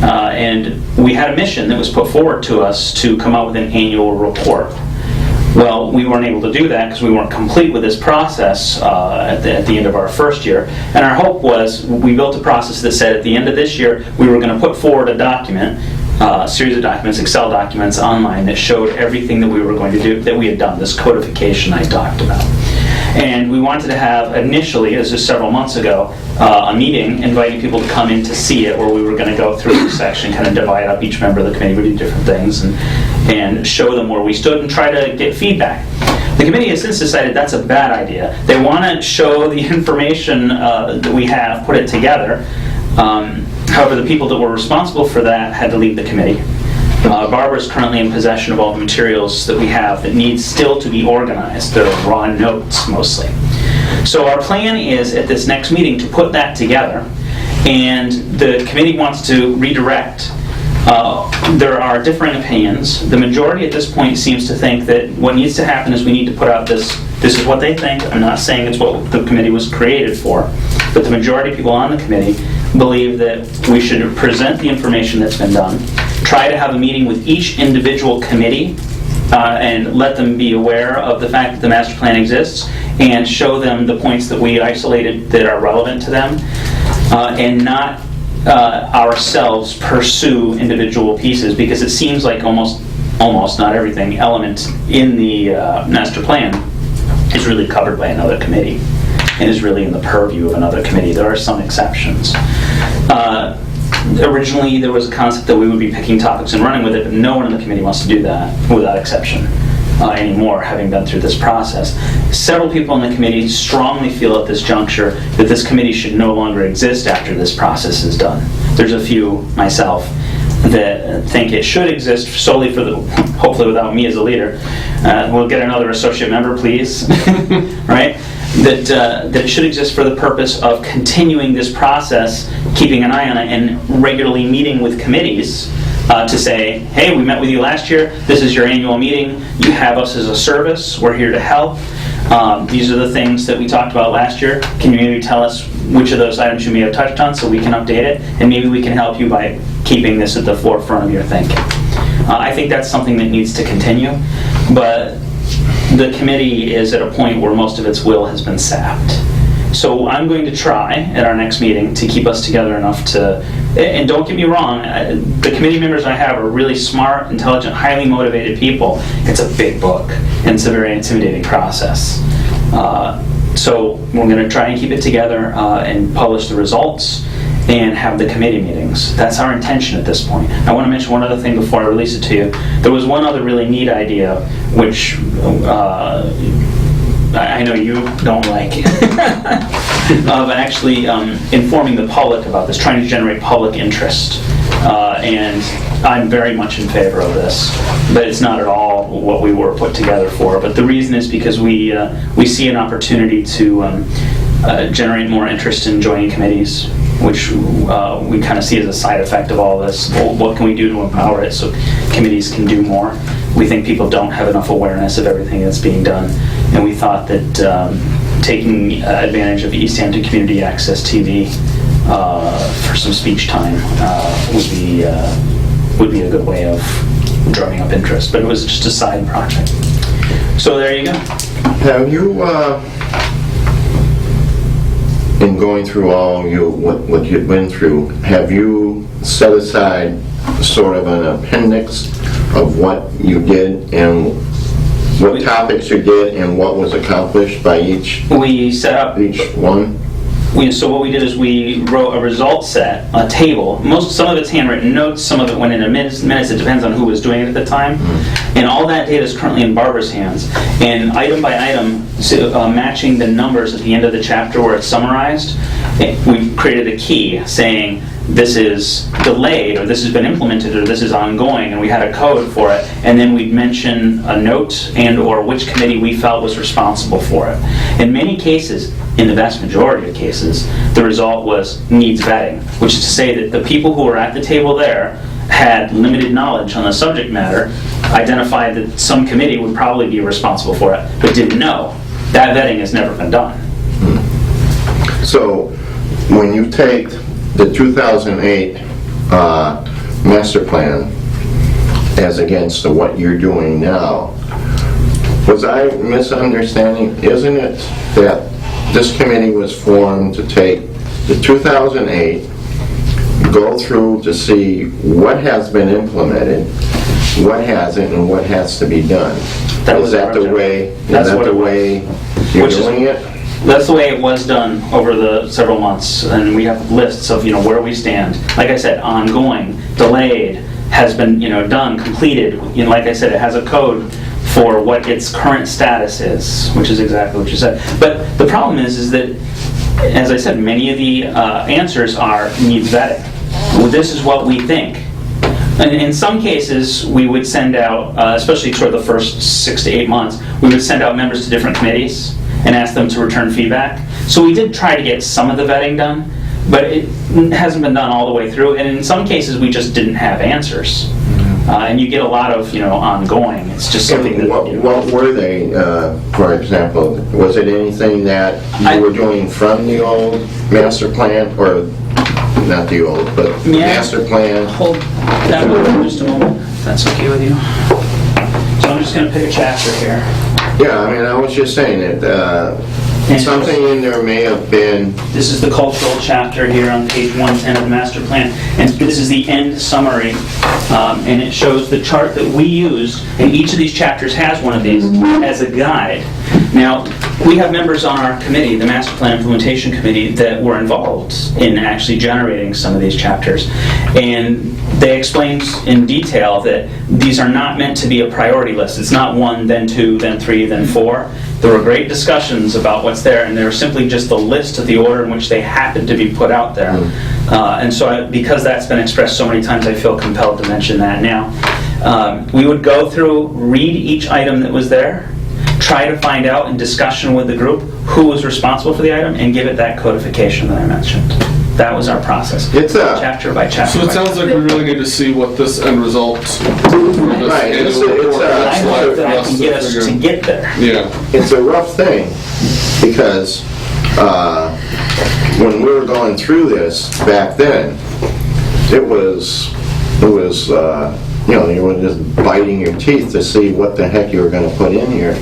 And we had a mission that was put forward to us to come out with an annual report. Well, we weren't able to do that because we weren't complete with this process at the end of our first year. And our hope was, we built a process that said at the end of this year, we were going to put forward a document, a series of documents, Excel documents online, that showed everything that we were going to do, that we had done, this codification I talked about. And we wanted to have, initially, this was several months ago, a meeting inviting people to come in to see it, where we were going to go through each section, kind of divide up, each member of the committee would do different things, and show them where we stood and try to get feedback. The committee has since decided that's a bad idea. They want to show the information that we have, put it together. However, the people that were responsible for that had to leave the committee. Barbara is currently in possession of all the materials that we have that need still to be organized. They're raw notes, mostly. So our plan is, at this next meeting, to put that together, and the committee wants to redirect. There are different opinions. The majority at this point seems to think that what needs to happen is we need to put out this is what they think. I'm not saying it's what the committee was created for, but the majority of people on the committee believe that we should present the information that's been done, try to have a meeting with each individual committee, and let them be aware of the fact that the master plan exists, and show them the points that we isolated that are relevant to them, and not ourselves pursue individual pieces, because it seems like almost not everything element in the master plan is really covered by another committee and is really in the purview of another committee. There are some exceptions. Originally, there was a concept that we would be picking topics and running with it, but no one in the committee wants to do that without exception anymore, having been through this process. Several people in the committee strongly feel at this juncture that this committee should no longer exist after this process is done. There's a few, myself, that think it should exist solely for hopefully without me as a leader. We'll get another associate member, please, right? That it should exist for the purpose of continuing this process, keeping an eye on it, and regularly meeting with committees to say, hey, we met with you last year, this is your annual meeting, you have us as a service, we're here to help. These are the things that we talked about last year. Can you maybe tell us which of those items you may have touched on so we can update it? And maybe we can help you by keeping this at the forefront of your thinking. I think that's something that needs to continue, but the committee is at a point where most of its will has been sapped. So I'm going to try at our next meeting to keep us together enough to, and don't get me wrong, the committee members I have are really smart, intelligent, highly motivated people. It's a big book, and it's a very intimidating process. So we're going to try and keep it together and publish the results and have the committee meetings. That's our intention at this point. I want to mention one other thing before I release it to you. There was one other really neat idea, which I know you don't like, of actually informing the public about this, trying to generate public interest. And I'm very much in favor of this, but it's not at all what we were put together for. But the reason is because we see an opportunity to generate more interest in joining committees, which we kind of see as a side effect of all this. Well, what can we do to empower it so committees can do more? We think people don't have enough awareness of everything that's being done, and we thought that taking advantage of Easthampton Community Access TV for some speech time would be a good way of drumming up interest. But it was just a side project. So there you go. Have you, in going through what you've been through, have you set aside sort of an appendix of what you did and what topics you did and what was accomplished by each We set up. one? So what we did is we wrote a result set, a table. Some of it's handwritten notes, some of it went into minutes. It depends on who was doing it at the time. And all that data is currently in Barbara's hands. And item by item, matching the numbers at the end of the chapter where it's summarized, we created a key saying this is delayed, or this has been implemented, or this is ongoing, and we had a code for it. And then we'd mention a note and or which committee we felt was responsible for it. In many cases, in the vast majority of cases, the result was needs vetting, which is to say that the people who were at the table there had limited knowledge on the subject matter, identified that some committee would probably be responsible for it, but didn't know. That vetting has never been done. So when you take the 2008 master plan as against what you're doing now, was I misunderstanding? Isn't it that this committee was formed to take the 2008, go through to see what has been implemented, what hasn't, and what has to be done? Is that the way you're doing it? That's the way it was done over the several months, and we have lists of where we stand. Like I said, ongoing, delayed, has been done, completed. Like I said, it has a code for what its current status is, which is exactly what you said. But the problem is that, as I said, many of the answers are needs vetting. Well, this is what we think. And in some cases, we would send out, especially toward the first 6 to 8 months, we would send out members to different committees and ask them to return feedback. So we did try to get some of the vetting done, but it hasn't been done all the way through. And in some cases, we just didn't have answers. And you get a lot of, ongoing. It's just something that... What were they, for example? Was it anything that you were doing from the old master plan, or not the old, but the master plan? Hold that one for just a moment, if that's okay with you. So I'm just going to pick a chapter here. Yeah, I was just saying that something in there may have been... This is the cultural chapter here on page 110 of the master plan, and this is the end summary, and it shows the chart that we used, and each of these chapters has one of these as a guide. Now, we have members on our committee, the Master Plan Implementation Committee, that were involved in actually generating some of these chapters, and they explained in detail that these are not meant to be a priority list. It's not 1, then 2, then 3, then 4. There were great discussions about what's there, and they were simply just the list of the order in which they happened to be put out there. And so because that's been expressed so many times, I feel compelled to mention that now. We would go through, read each item that was there, try to find out in discussion with the group who was responsible for the item, and give it that codification that I mentioned. That was our process. It's chapter by chapter. So it sounds like we really need to see what this end result for this Right, annual report I looks hope like that for I us can to get us to figure. get there. Yeah. It's a rough thing, because when we were going through this back then, it was you were just biting your teeth to see what the heck you were going to put in here.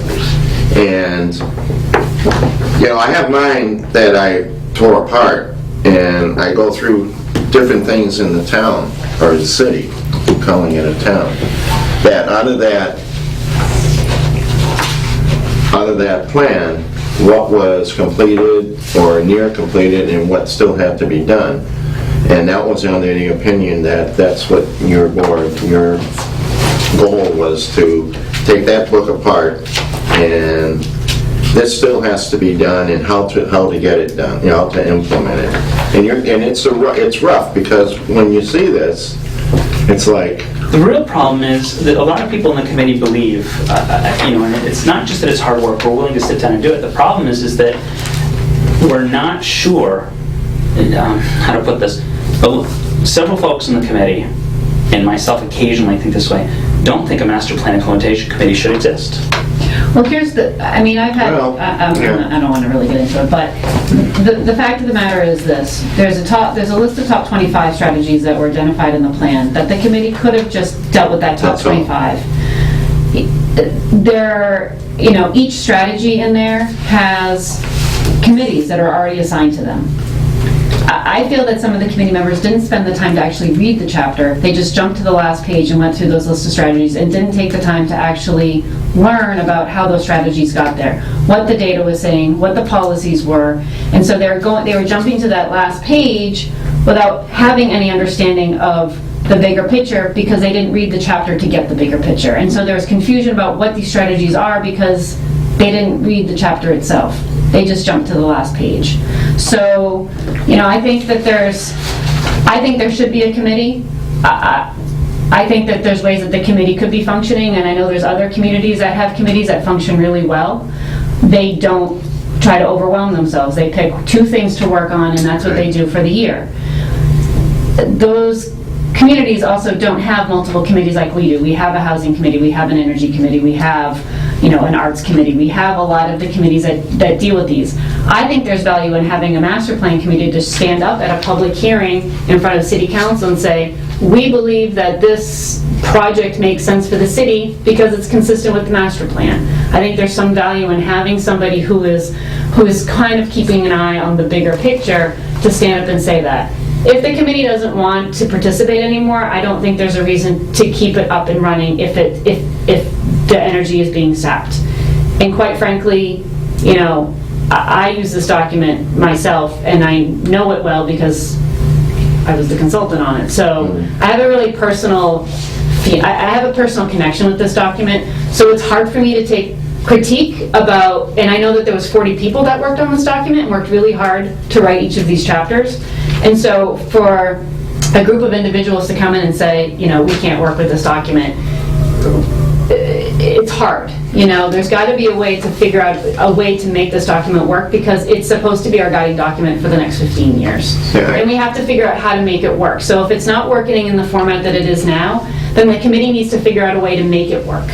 And I have mine that I tore apart, and I go through different things in the town, or the city, I'm calling it a town, that out of that plan, what was completed or near completed and what still had to be done. And that was under the opinion that that's what your goal was, to take that book apart, and this still has to be done, and how to get it done, how to implement it. And it's rough, because when you see this, it's like... The real problem is that a lot of people in the committee believe, and it's not just that it's hard work, we're willing to sit down and do it. The problem is that we're not sure, how to put this, but several folks in the committee, and myself occasionally think this way, don't think a master plan implementation committee should exist. Well, here's I mean, I've had, Well, yeah. I don't want to really get into it, but the fact of the matter is this. There's a list of top 25 strategies that were identified in the plan that the committee could have just dealt with that top That's all. 25. Each strategy in there has committees that are already assigned to them. I feel that some of the committee members didn't spend the time to actually read the chapter. They just jumped to the last page and went through those list of strategies and didn't take the time to actually learn about how those strategies got there, what the data was saying, what the policies were. And so they were jumping to that last page without having any understanding of the bigger picture because they didn't read the chapter to get the bigger picture. And so there was confusion about what these strategies are because they didn't read the chapter itself. They just jumped to the last page. So, I think that there should be a committee. I think that there's ways that the committee could be functioning, and I know there's other communities that have committees that function really well. They don't try to overwhelm themselves. They pick 2 things to work on, and that's what they do for the year. Those communities also don't have multiple committees like we do. We have a housing committee, we have an energy committee, we have an arts committee. We have a lot of the committees that deal with these. I think there's value in having a master plan committee to stand up at a public hearing in front of city council and say, we believe that this project makes sense for the city because it's consistent with the master plan. I think there's some value in having somebody who is kind of keeping an eye on the bigger picture to stand up and say that. If the committee doesn't want to participate anymore, I don't think there's a reason to keep it up and running if the energy is being sapped. And quite frankly, I use this document myself and I know it well because I was the consultant on it. So I have a really personal connection with this document. So it's hard for me to take critique about, and I know that there was 40 people that worked on this document and worked really hard to write each of these chapters. And so for a group of individuals to come in and say, we can't work with this document, it's hard. There's got to be a way to figure out a way to make this document work because it's supposed to be our guiding document for the next 15 years. Yeah. And we have to figure out how to make it work. So if it's not working in the format that it is now, then the committee needs to figure out a way to make it work.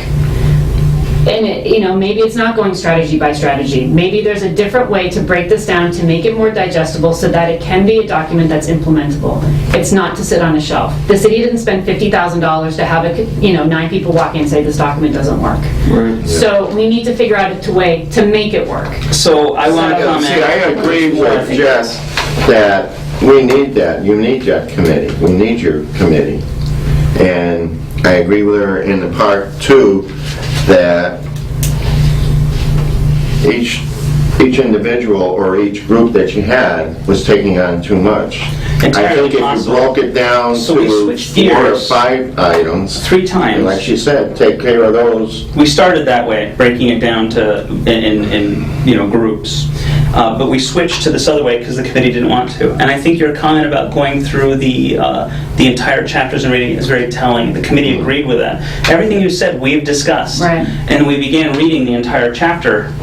And maybe it's not going strategy by strategy. Maybe there's a different way to break this down to make it more digestible so that it can be a document that's implementable. It's not to sit on a shelf. The city didn't spend $50,000 to have 9 people walk in and say this document doesn't work. Right. So we need to figure out a way to make it work. So I want to comment. See, I agree with Jess that we need that. You need that committee. We need your committee. And I agree with her in the part 2 that each individual or each group that you had was taking on too much. I think if you broke it down So we to switched 4 or gears 5 items, 3 times. like she said, take care of those. We started that way, breaking it down to in groups. But we switched to this other way because the committee didn't want to. And I think your comment about going through the entire chapters and reading it is very telling. The committee agreed with that. Everything you said, we've discussed. Right. And we began reading the entire chapter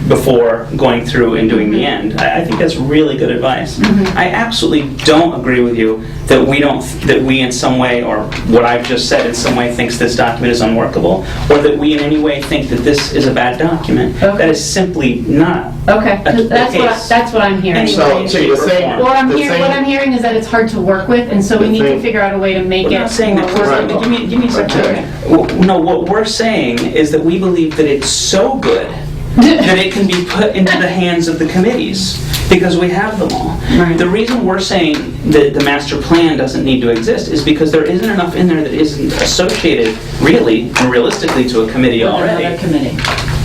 before going through and doing the end. I think that's really good advice. I absolutely don't agree with you that we in some way, or what I've just said in some way, thinks this document is unworkable, or that we in any way think that this is a bad document. Okay. That is simply not. Okay, that's what I'm hearing. So, see, the thing- What I'm hearing is that it's hard to work with, and so we need to figure out a way to make We're it not saying that. more workable. Give me a second. Okay. No, what we're saying is that we believe that it's so good that it can be put into the hands of the committees because we have them all. Right. The reason we're saying that the master plan doesn't need to exist is because there isn't enough in there that isn't associated really and realistically to a committee With already. another committee.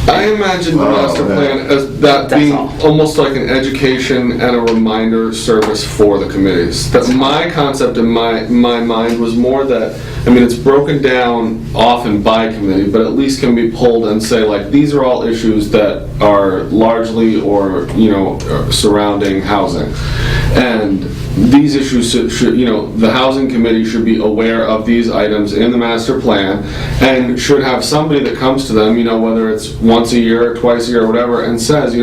I imagine the master plan as that That's being all. almost like an education and a reminder service for the committees. That my concept in my mind was more that, it's broken down often by committee, but at least can be pulled and say, like, these are all issues that are largely or surrounding housing. And these issues should, the housing committee should be aware of these items in the master plan and should have somebody that comes to them, whether it's once a year or twice a year or whatever, and says,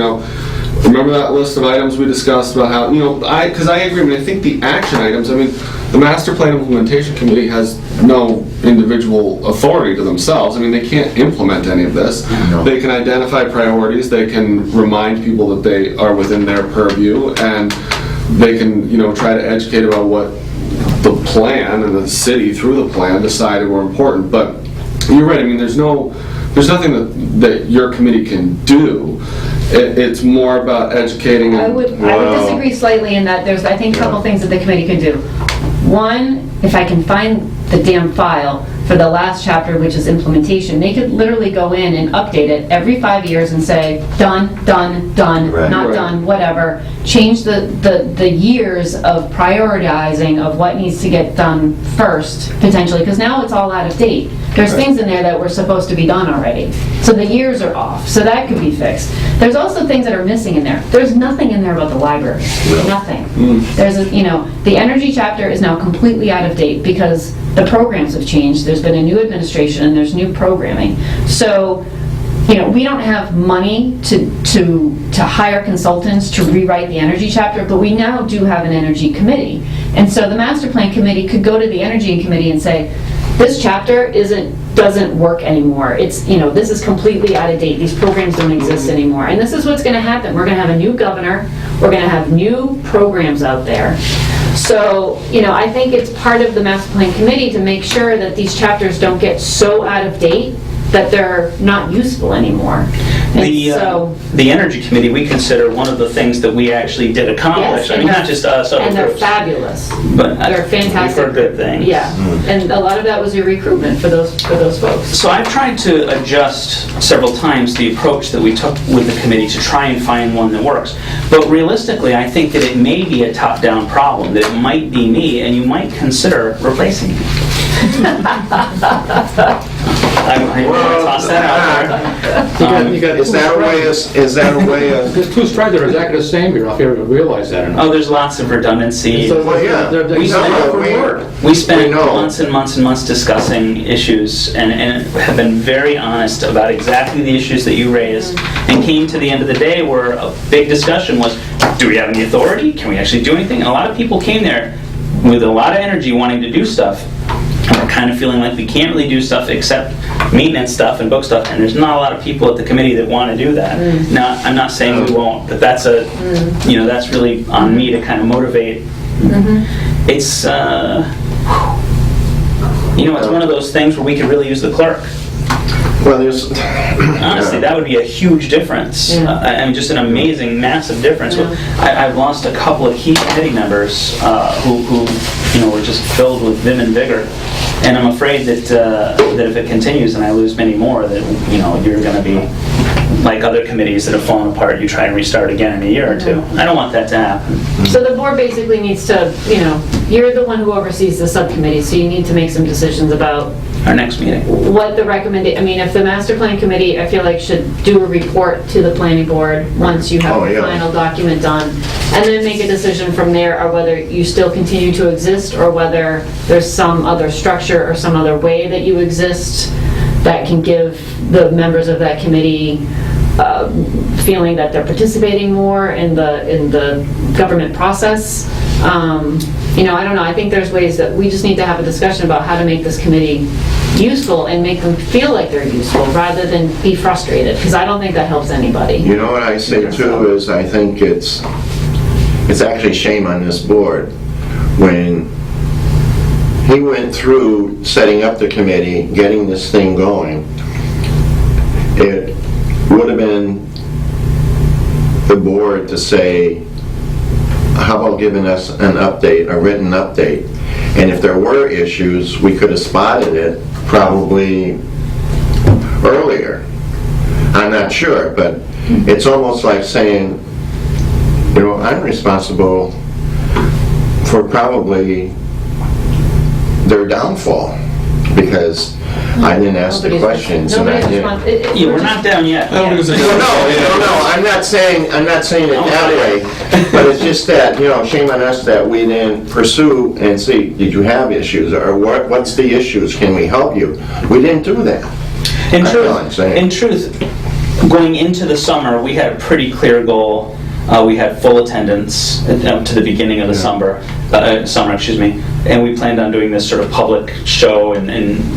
remember that list of items we discussed about how, because I agree, I mean, I think the action items, I mean, the Master Plan Implementation Committee has no individual authority to themselves. I mean, they can't implement any of this. No. They can identify priorities, they can remind people that they are within their purview, and they can, try to educate about what the plan and the city through the plan decided were important. But you're right, I mean, there's nothing that your committee can do. It's more about educating. I would disagree slightly in that there's, I think, a couple things that the committee could do. One, if I can find the damn file for the last chapter, which is implementation, they could literally go in and update it every 5 years and say, done, Right. not done, whatever. Change the years of prioritizing of what needs to get done first, potentially, because now it's all out of date. There's things in there that were supposed to be done already. So the years are off, so that could be fixed. There's also things that are missing in there. There's nothing in there about the library, nothing. There's the energy chapter is now completely out of date because the programs have changed. There's been a new administration and there's new programming. So, we don't have money to hire consultants to rewrite the energy chapter, but we now do have an energy committee. And so the master plan committee could go to the energy committee and say, this chapter doesn't work anymore. It's, this is completely out of date. These programs don't exist anymore. And this is what's going to happen. We're going to have a new governor. We're going to have new programs out there. So, I think it's part of the master plan committee to make sure that these chapters don't get so out of date that they're not useful anymore. The Energy Committee, we consider one of the things that we actually did accomplish. Yes, I mean, not just us, other and they're groups. fabulous. But They're fantastic. We've heard good things. Yeah, and a lot of that was your recruitment for those folks. So I've tried to adjust several times the approach that we took with the committee to try and find one that works. But realistically, I think that it may be a top-down problem, that it might be me, and you might consider replacing me. I'm going to toss that out there. Is that a way of... There's two strikes that are exactly the same here, if you ever realize that or not. Oh, there's lots of redundancy. Well, yeah. We spent know. months and months and months discussing issues and have been very honest about exactly the issues that you raised, and came to the end of the day where a big discussion was, do we have any authority? Can we actually do anything? And a lot of people came there with a lot of energy wanting to do stuff, and we're kind of feeling like we can't really do stuff except maintenance stuff and book stuff, and there's not a lot of people at the committee that want to do that. Now, I'm not saying we won't, but that's that's really on me to kind of motivate. It's, it's one of those things where we could really use the clerk. Well, there's... Honestly, that would be a huge difference. I mean, just an amazing, massive difference. I've lost a couple of key committee members who were just filled with vim and vigor. And I'm afraid that if it continues and I lose many more, that you're going to be like other committees that have fallen apart. You try and restart again in a year or two. I don't want that to happen. So the board basically needs to, you're the one who oversees the subcommittee, so you need to make some decisions about Our next meeting. what the recommendation, if the master plan committee, I feel like, should do a report to the planning board once you have the final document done, and then make a decision from there of whether you still continue to exist or whether there's some other structure or some other way that you exist that can give the members of that committee feeling that they're participating more in the government process. I don't know. I think there's ways that we just need to have a discussion about how to make this committee useful and make them feel like they're useful rather than be frustrated, because I don't think that helps anybody. You know what I say too is I think it's actually shame on this board. When he went through setting up the committee, getting this thing going, it would have been the board to say, how about giving us an update, a written update? And if there were issues, we could have spotted it probably earlier. I'm not sure, but it's almost like saying, I'm responsible for probably their downfall because I didn't ask the questions and I didn't. We're not down yet. No, I'm not saying it that way, but it's just that, shame on us that we didn't pursue and see, did you have issues, or what's the issues, can we help you? We didn't do that. In truth, going into the summer, we had a pretty clear goal We had full attendance up to the beginning of the summer, and we planned on doing this sort of public show, and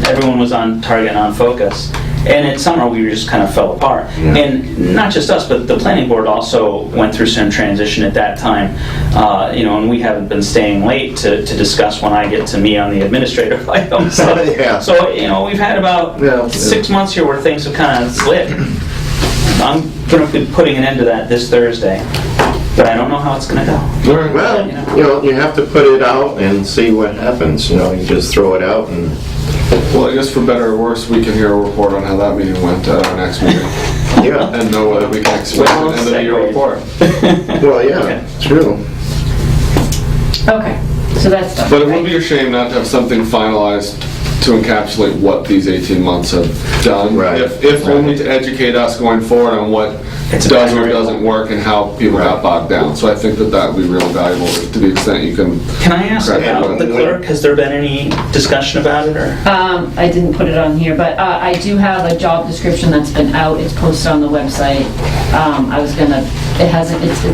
everyone was on target and on focus. And in summer, we just kind of fell apart. And not just us, but the planning board also went through some transition at that time. And we haven't been staying late to discuss when I get to me on the administrative items. So, we've had about 6 months here where things have kind of slid. I'm going to be putting an end to that this Thursday, but I don't know how it's going to go. Well, you have to put it out and see what happens. You just throw it out and... Well, I guess for better or worse, we can hear a report on how that meeting went at our next meeting. Yeah. And know whether we can expect an end of the year report. Well, yeah, true. Okay, so that's done. But it would be a shame not to have something finalized to encapsulate what these 18 months have done. Right. If only to educate us going forward on what does or doesn't work and how people got bogged down. So I think that would be real valuable to the extent you can. Can I ask about the clerk? Has there been any discussion about it? Or? I didn't put it on here, but I do have a job description that's been out. It's posted on the website.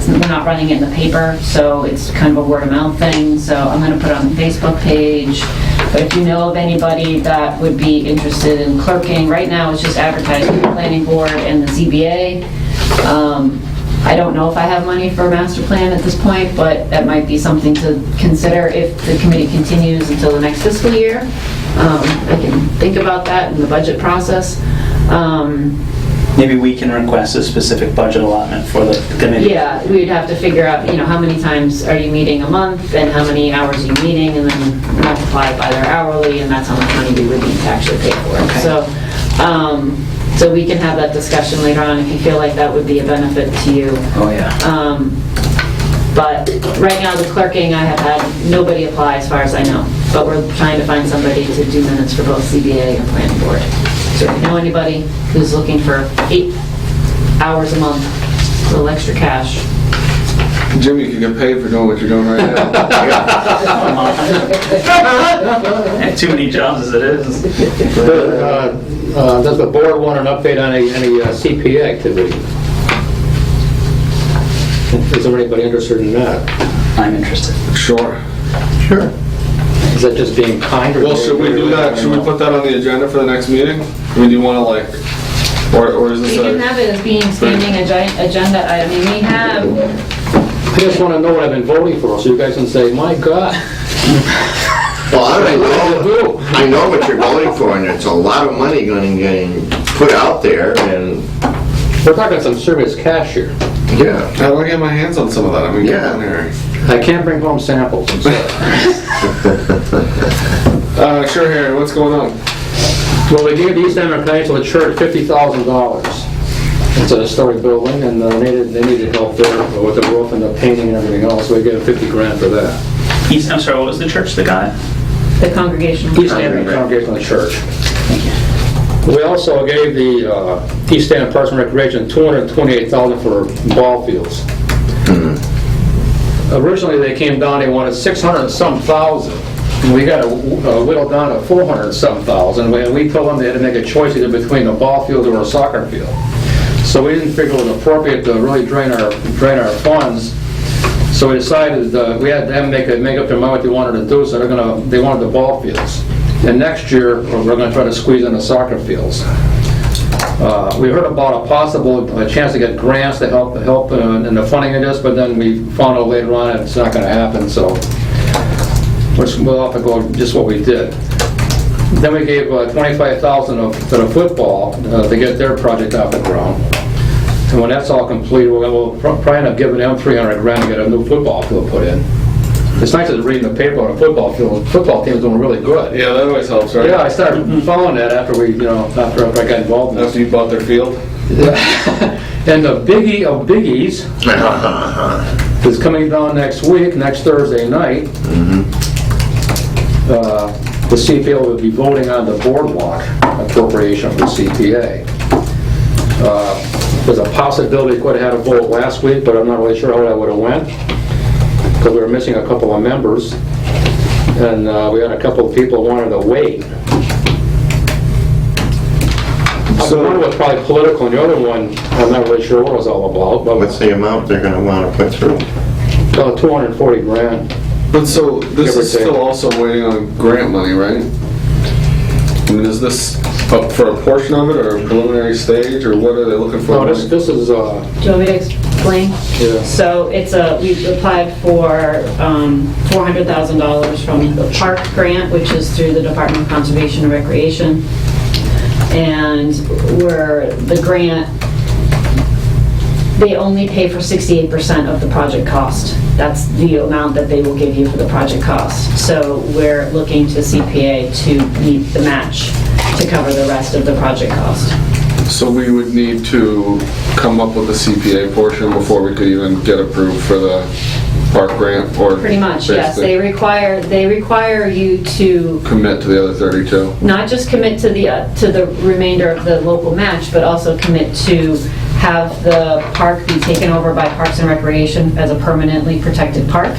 We're not running it in the paper, so it's kind of a word of mouth thing. So I'm going to put it on the Facebook page. But if you know of anybody that would be interested in clerking, right now it's just advertised with the planning board and the ZBA. I don't know if I have money for a master plan at this point, but that might be something to consider if the committee continues until the next fiscal year. I can think about that in the budget process. Maybe we can request a specific budget allotment for the committee. Yeah, we'd have to figure out, how many times are you meeting a month and how many hours are you meeting, and then multiply it by their hourly, and that's how much money we would need to actually pay for it. Okay. So we can have that discussion later on if you feel like that would be a benefit to you. Oh, yeah. But right now, the clerking, I have had nobody apply as far as I know. But we're trying to find somebody to do minutes for both CBA and planning board. So if you know anybody who's looking for 8 hours a month, a little extra cash. Jimmy, you can get paid for doing what you're doing right now. I have too many jobs as it is. Does the board want an update on any CPA activity? Is there anybody interested in that? I'm interested. Sure. Sure. Is that just being kind? Well, should we do that? Should we put that on the agenda for the next meeting? I mean, do you want to or is this We can have it as being standing agenda. I mean, we have... I just want to know what I've been voting for, so you guys can say, my God. Well, I know what you're voting for, and it's a lot of money going to get put out there, and... We're talking some serious cash here. Yeah. How do I get my hands on some of that? I mean, Yeah. come on, Harry. I can't bring home samples, I'm sorry. Sure, Harry, what's going on? Well, we gave the Easthampton Council the church $50,000. It's a historic building, and they needed help there with the roof and the painting and everything else, so we gave $50 grand for that. I'm sorry, what was the church that got it? The congregation. Easthampton Congregational Church. Thank you. We also gave the Easthampton Parks and Recreation $228,000 for ball fields. Originally, they came down, they wanted 600 and some thousand. We got whittled down to 400 and some thousand, and we told them they had to make a choice either between a ball field or a soccer field. So we didn't figure it was appropriate to really drain our funds. So we decided we had them make up their mind what they wanted to do. So they wanted the ball fields. And next year we're going to try to squeeze in the soccer fields. We heard about a chance to get grants to help in the funding of this, but then we found out later on it's not going to happen. So we'll have to go just what we did. Then we gave $25,000 to the football to get their project off the ground. And when that's all complete, we'll probably end up giving them 300 grand to get a new football field put in. It's nice to read in the paper on a football field. Football team's doing really good. Yeah, that always helps, right? Yeah, I started following that after I got involved in this. After you bought their field? And the biggie of biggies is coming down next week, next Thursday night. The CPA will be voting on the boardwalk appropriation for CPA. There's a possibility we could have had a vote last week, but I'm not really sure how that would have went, because we were missing a couple of members, and we had a couple of people who wanted to wait. one was probably political, and the other one, I'm not really sure what it was all about, but What's the amount they're gonna wanna put through? 240 grand. But so, this Give or is still take. also waiting on grant money, right? I mean, is this up for a portion of it, or a preliminary stage, or what are they looking for? No, this is, Do you want me to explain? Yeah. So we've applied for $400,000 from the park grant, which is through the Department of Conservation and Recreation. And the grant, they only pay for 68% of the project cost. That's the amount that they will give you for the project cost. So we're looking to CPA to meet the match to cover the rest of the project cost. So we would need to come up with a CPA portion before we could even get approved for the park grant, or? Pretty much, yes. basically They require you to commit to the other 32? not just commit to the remainder of the local match, but also commit to have the park be taken over by Parks and Recreation as a permanently protected park,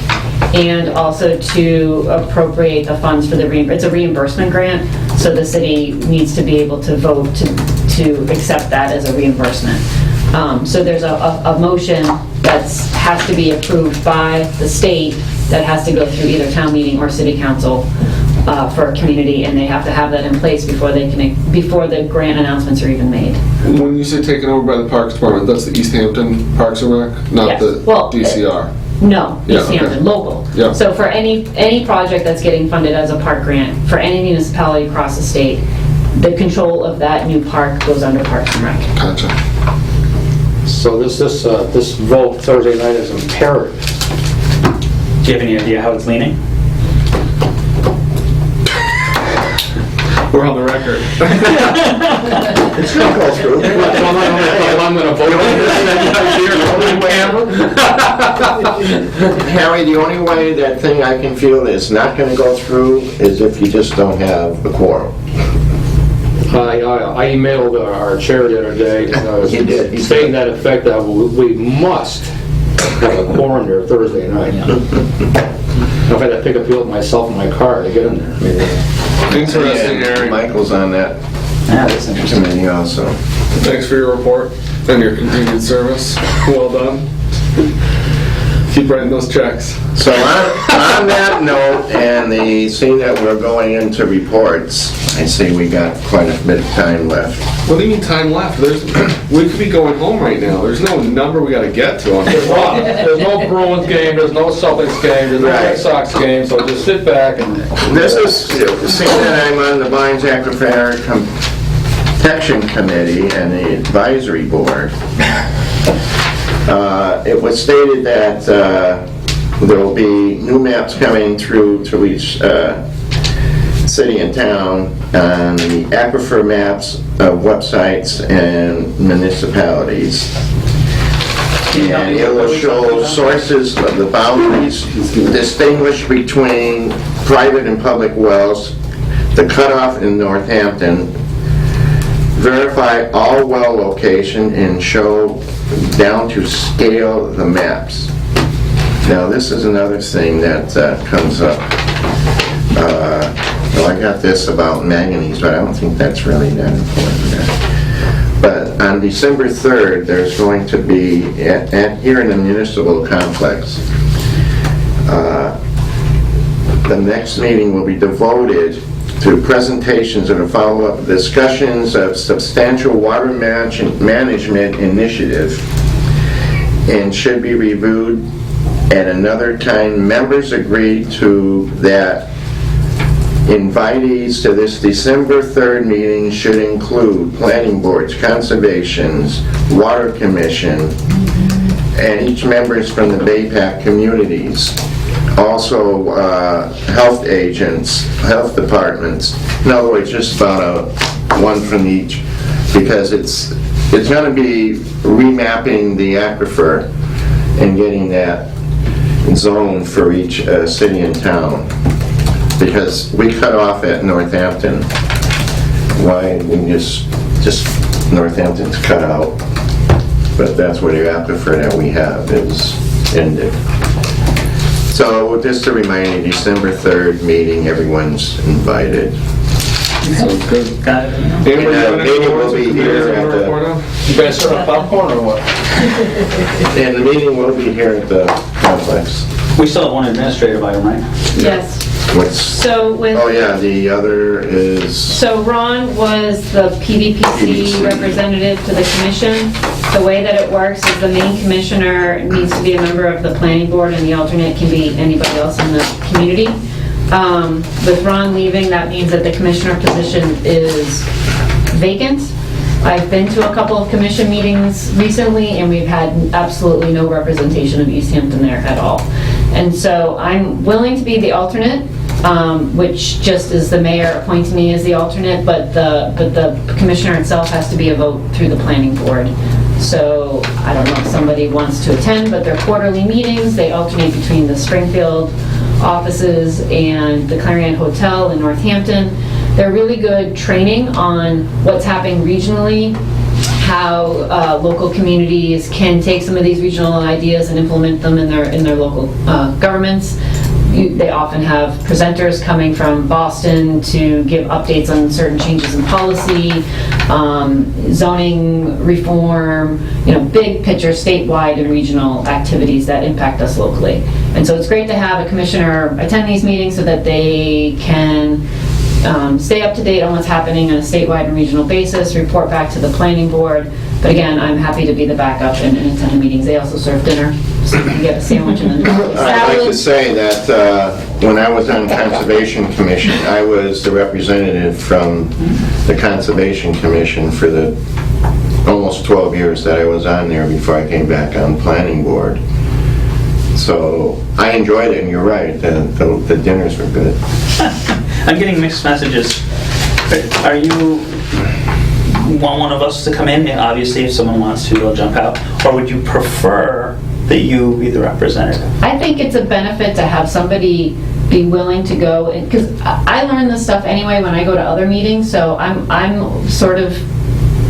and also to appropriate the funds for it's a reimbursement grant, so the city needs to be able to vote to accept that as a reimbursement. So there's a motion that has to be approved by the state that has to go through either town meeting or city council for a community, and they have to have that in place before the grant announcements are even made. When you say taken over by the Parks Department, that's the Easthampton Parks and Rec, not Yes. the Well, DCR? No, Yeah, Easthampton, okay. local. Yeah. So for any project that's getting funded as a park grant, for any municipality across the state, the control of that new park goes under Parks and Rec. Gotcha. So this vote Thursday night is imperative. Do you have any idea how it's leaning? We're on the record. It's gonna go through. I'm gonna vote Harry, the only way that thing I can feel is not gonna go through is if you just don't have a quorum. I emailed our chair the other day, You did. stating that effect that we must have a quorum there Thursday night. I've had to pick up myself in my car to get in there. Interesting, And Harry. Michael's on that Yeah, that's interesting. committee also. Thanks for your report and your continued service. Well done. Keep writing those checks. So on that note, and seeing that we're going into reports, I see we got quite a bit of time left. What do you mean time left? We could be going home right now. There's no number we gotta get to on this. There's no Bruins game, there's no Celtics game, there's no Red Right. Sox game, so just sit back and... This is, seeing that I'm on the Vines Aquifer Protection Committee and the Advisory Board, it was stated that there will be new maps coming through to each city and town on the aquifer maps of websites and municipalities. And it will show sources of the boundaries, distinguish between private and public wells, the cutoff in Northampton, verify all well location, and show down to scale the maps. Now, this is another thing that comes up. Well, I got this about manganese, but I don't think that's really that important. But on December 3rd, there's going to be, here in the municipal complex, the next meeting will be devoted to presentations and follow-up discussions of substantial water management initiative, and should be reviewed at another time. Members agreed to that invitees to this December 3rd meeting should include planning boards, conservations, water commission, and each members from the BayPAC communities. Also, health agents, health departments. In other words, just about one from each, because it's going to be remapping the aquifer and getting that zone for each city and town. Because we cut off at Northampton. Why we just Northampton's cut out, but that's where the aquifer that we have is ended. So just to remind you, December 3rd meeting, everyone's invited. Sounds good. Got it. Anybody have And, any meeting will reports or be committees here they at wanna the- report on? You guys serve popcorn or what? And the meeting will be here at the complex. We still have one administrative item, right? Yes. What's, So with, oh yeah, the other is, so Ron was the PVPC representative to the commission. The way that it works is the main commissioner needs to be a member of the planning board and the alternate can be anybody else in the community. With Ron leaving, that means that the commissioner position is vacant. I've been to a couple of commission meetings recently, and we've had absolutely no representation of Easthampton there at all. And so I'm willing to be the alternate, which just is the mayor appointing me as the alternate, but the commissioner itself has to be a vote through the planning board. So I don't know if somebody wants to attend, but they're quarterly meetings. They alternate between the Springfield offices and the Clarion Hotel in Northampton. They're really good training on what's happening regionally, how local communities can take some of these regional ideas and implement them in their local governments. They often have presenters coming from Boston to give updates on certain changes in policy, zoning reform, big picture statewide and regional activities that impact us locally. And so it's great to have a commissioner attend these meetings so that they can stay up to date on what's happening on a statewide and regional basis, report back to the planning board. But again, I'm happy to be the backup and attend the meetings. They also serve dinner, so you can get a sandwich and then I'd like to say that when I was on Conservation Commission, I was the representative from the Conservation Commission for the almost 12 years that I was on there before I came back on Planning Board. So I enjoyed it, and you're right, the dinners were good. I'm getting mixed messages. Are you want one of us to come in? Obviously, if someone wants to, they'll jump out. Or would you prefer that you be the representative? I think it's a benefit to have somebody be willing to go, because I learn this stuff anyway when I go to other meetings, so I'm sort of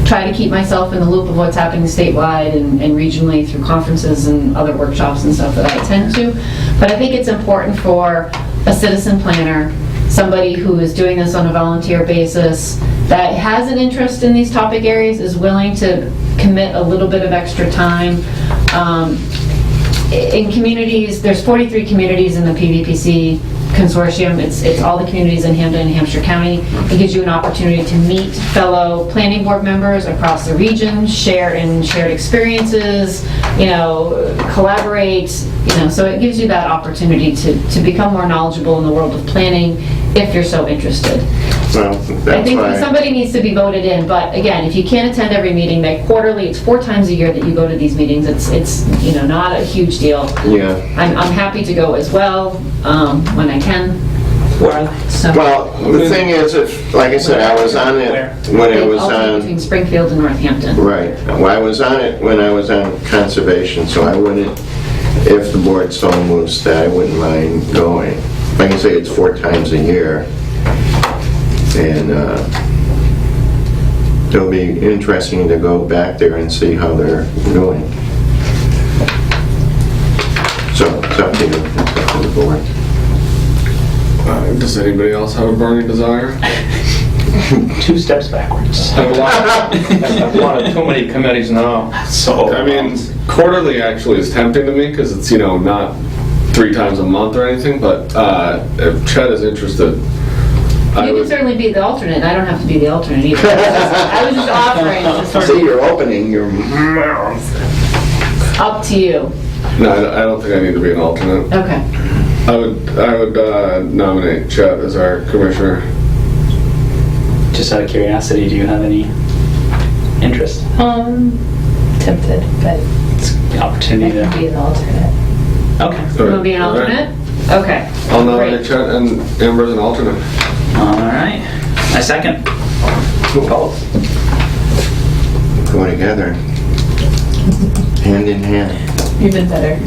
try to keep myself in the loop of what's happening statewide and regionally through conferences and other workshops and stuff that I attend to. But I think it's important for a citizen planner, somebody who is doing this on a volunteer basis, that has an interest in these topic areas, is willing to commit a little bit of extra time. In communities, there's 43 communities in the PVPC consortium. It's all the communities in Hampden and Hampshire County. It gives you an opportunity to meet fellow planning board members across the region, share in shared experiences, collaborate, so it gives you that opportunity to become more knowledgeable in the world of planning if you're so interested. Well, I that's think why, somebody needs to be voted in, but again, if you can't attend every meeting, they quarterly, it's 4 times a year that you go to these meetings. It's not a huge deal. yeah. I'm happy to go as well when I can. Where are they? So Well, the thing is, like I said, I was on it when it they was alternate on, between Springfield and Northampton. right. Well, I was on it when I was on Conservation, so I wouldn't, if the board so moves that, I wouldn't mind going. Like I say, it's 4 times a year. And it'll be interesting to go back there and see how they're doing. So it's up to you, it's up to the board. Does anybody else have a burning desire? 2 steps backwards. I've wanted too many committees now. So, I mean, quarterly actually is tempting to me because it's, not 3 times a month or anything, but if Chet is interested, I You can would, certainly be the alternate. I don't have to be the alternate either. I was just offering to sort See, of you're opening your mouth. up to you. no, I don't think I need to be an alternate. Okay. I would nominate Chet as our commissioner. just out of curiosity, do you have any interest? Tempted, but It's an I opportunity can to... be an alternate. Okay. You want to be an All right. alternate? Okay. I'll nominate Great. Chet and Amber as an alternate. All right. I second. Both. Go together, hand in hand. Even better.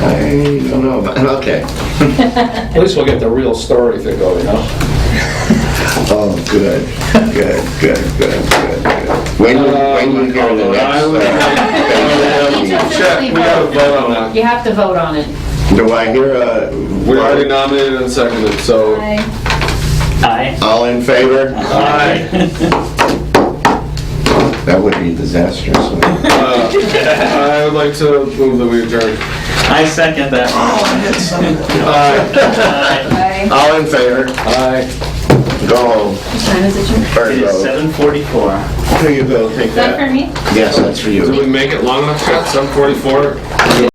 I don't know, but, okay. At least we'll get the real story if it goes, Oh, good. When you hear the I would- next... Chet, we gotta vote on that. You have to vote on it. Do I hear a... We already nominated and seconded, so. Aye. All in favor? Aye. That would be disastrous. I would like to move that we adjourn. I second that. Aye. All in favor? Aye. Go home. What time is it, Jim? Or It is go. 7:44. Here you go, take Is that for that. me? Yes, that's for you. Did we make it long enough, Scott? 7:44?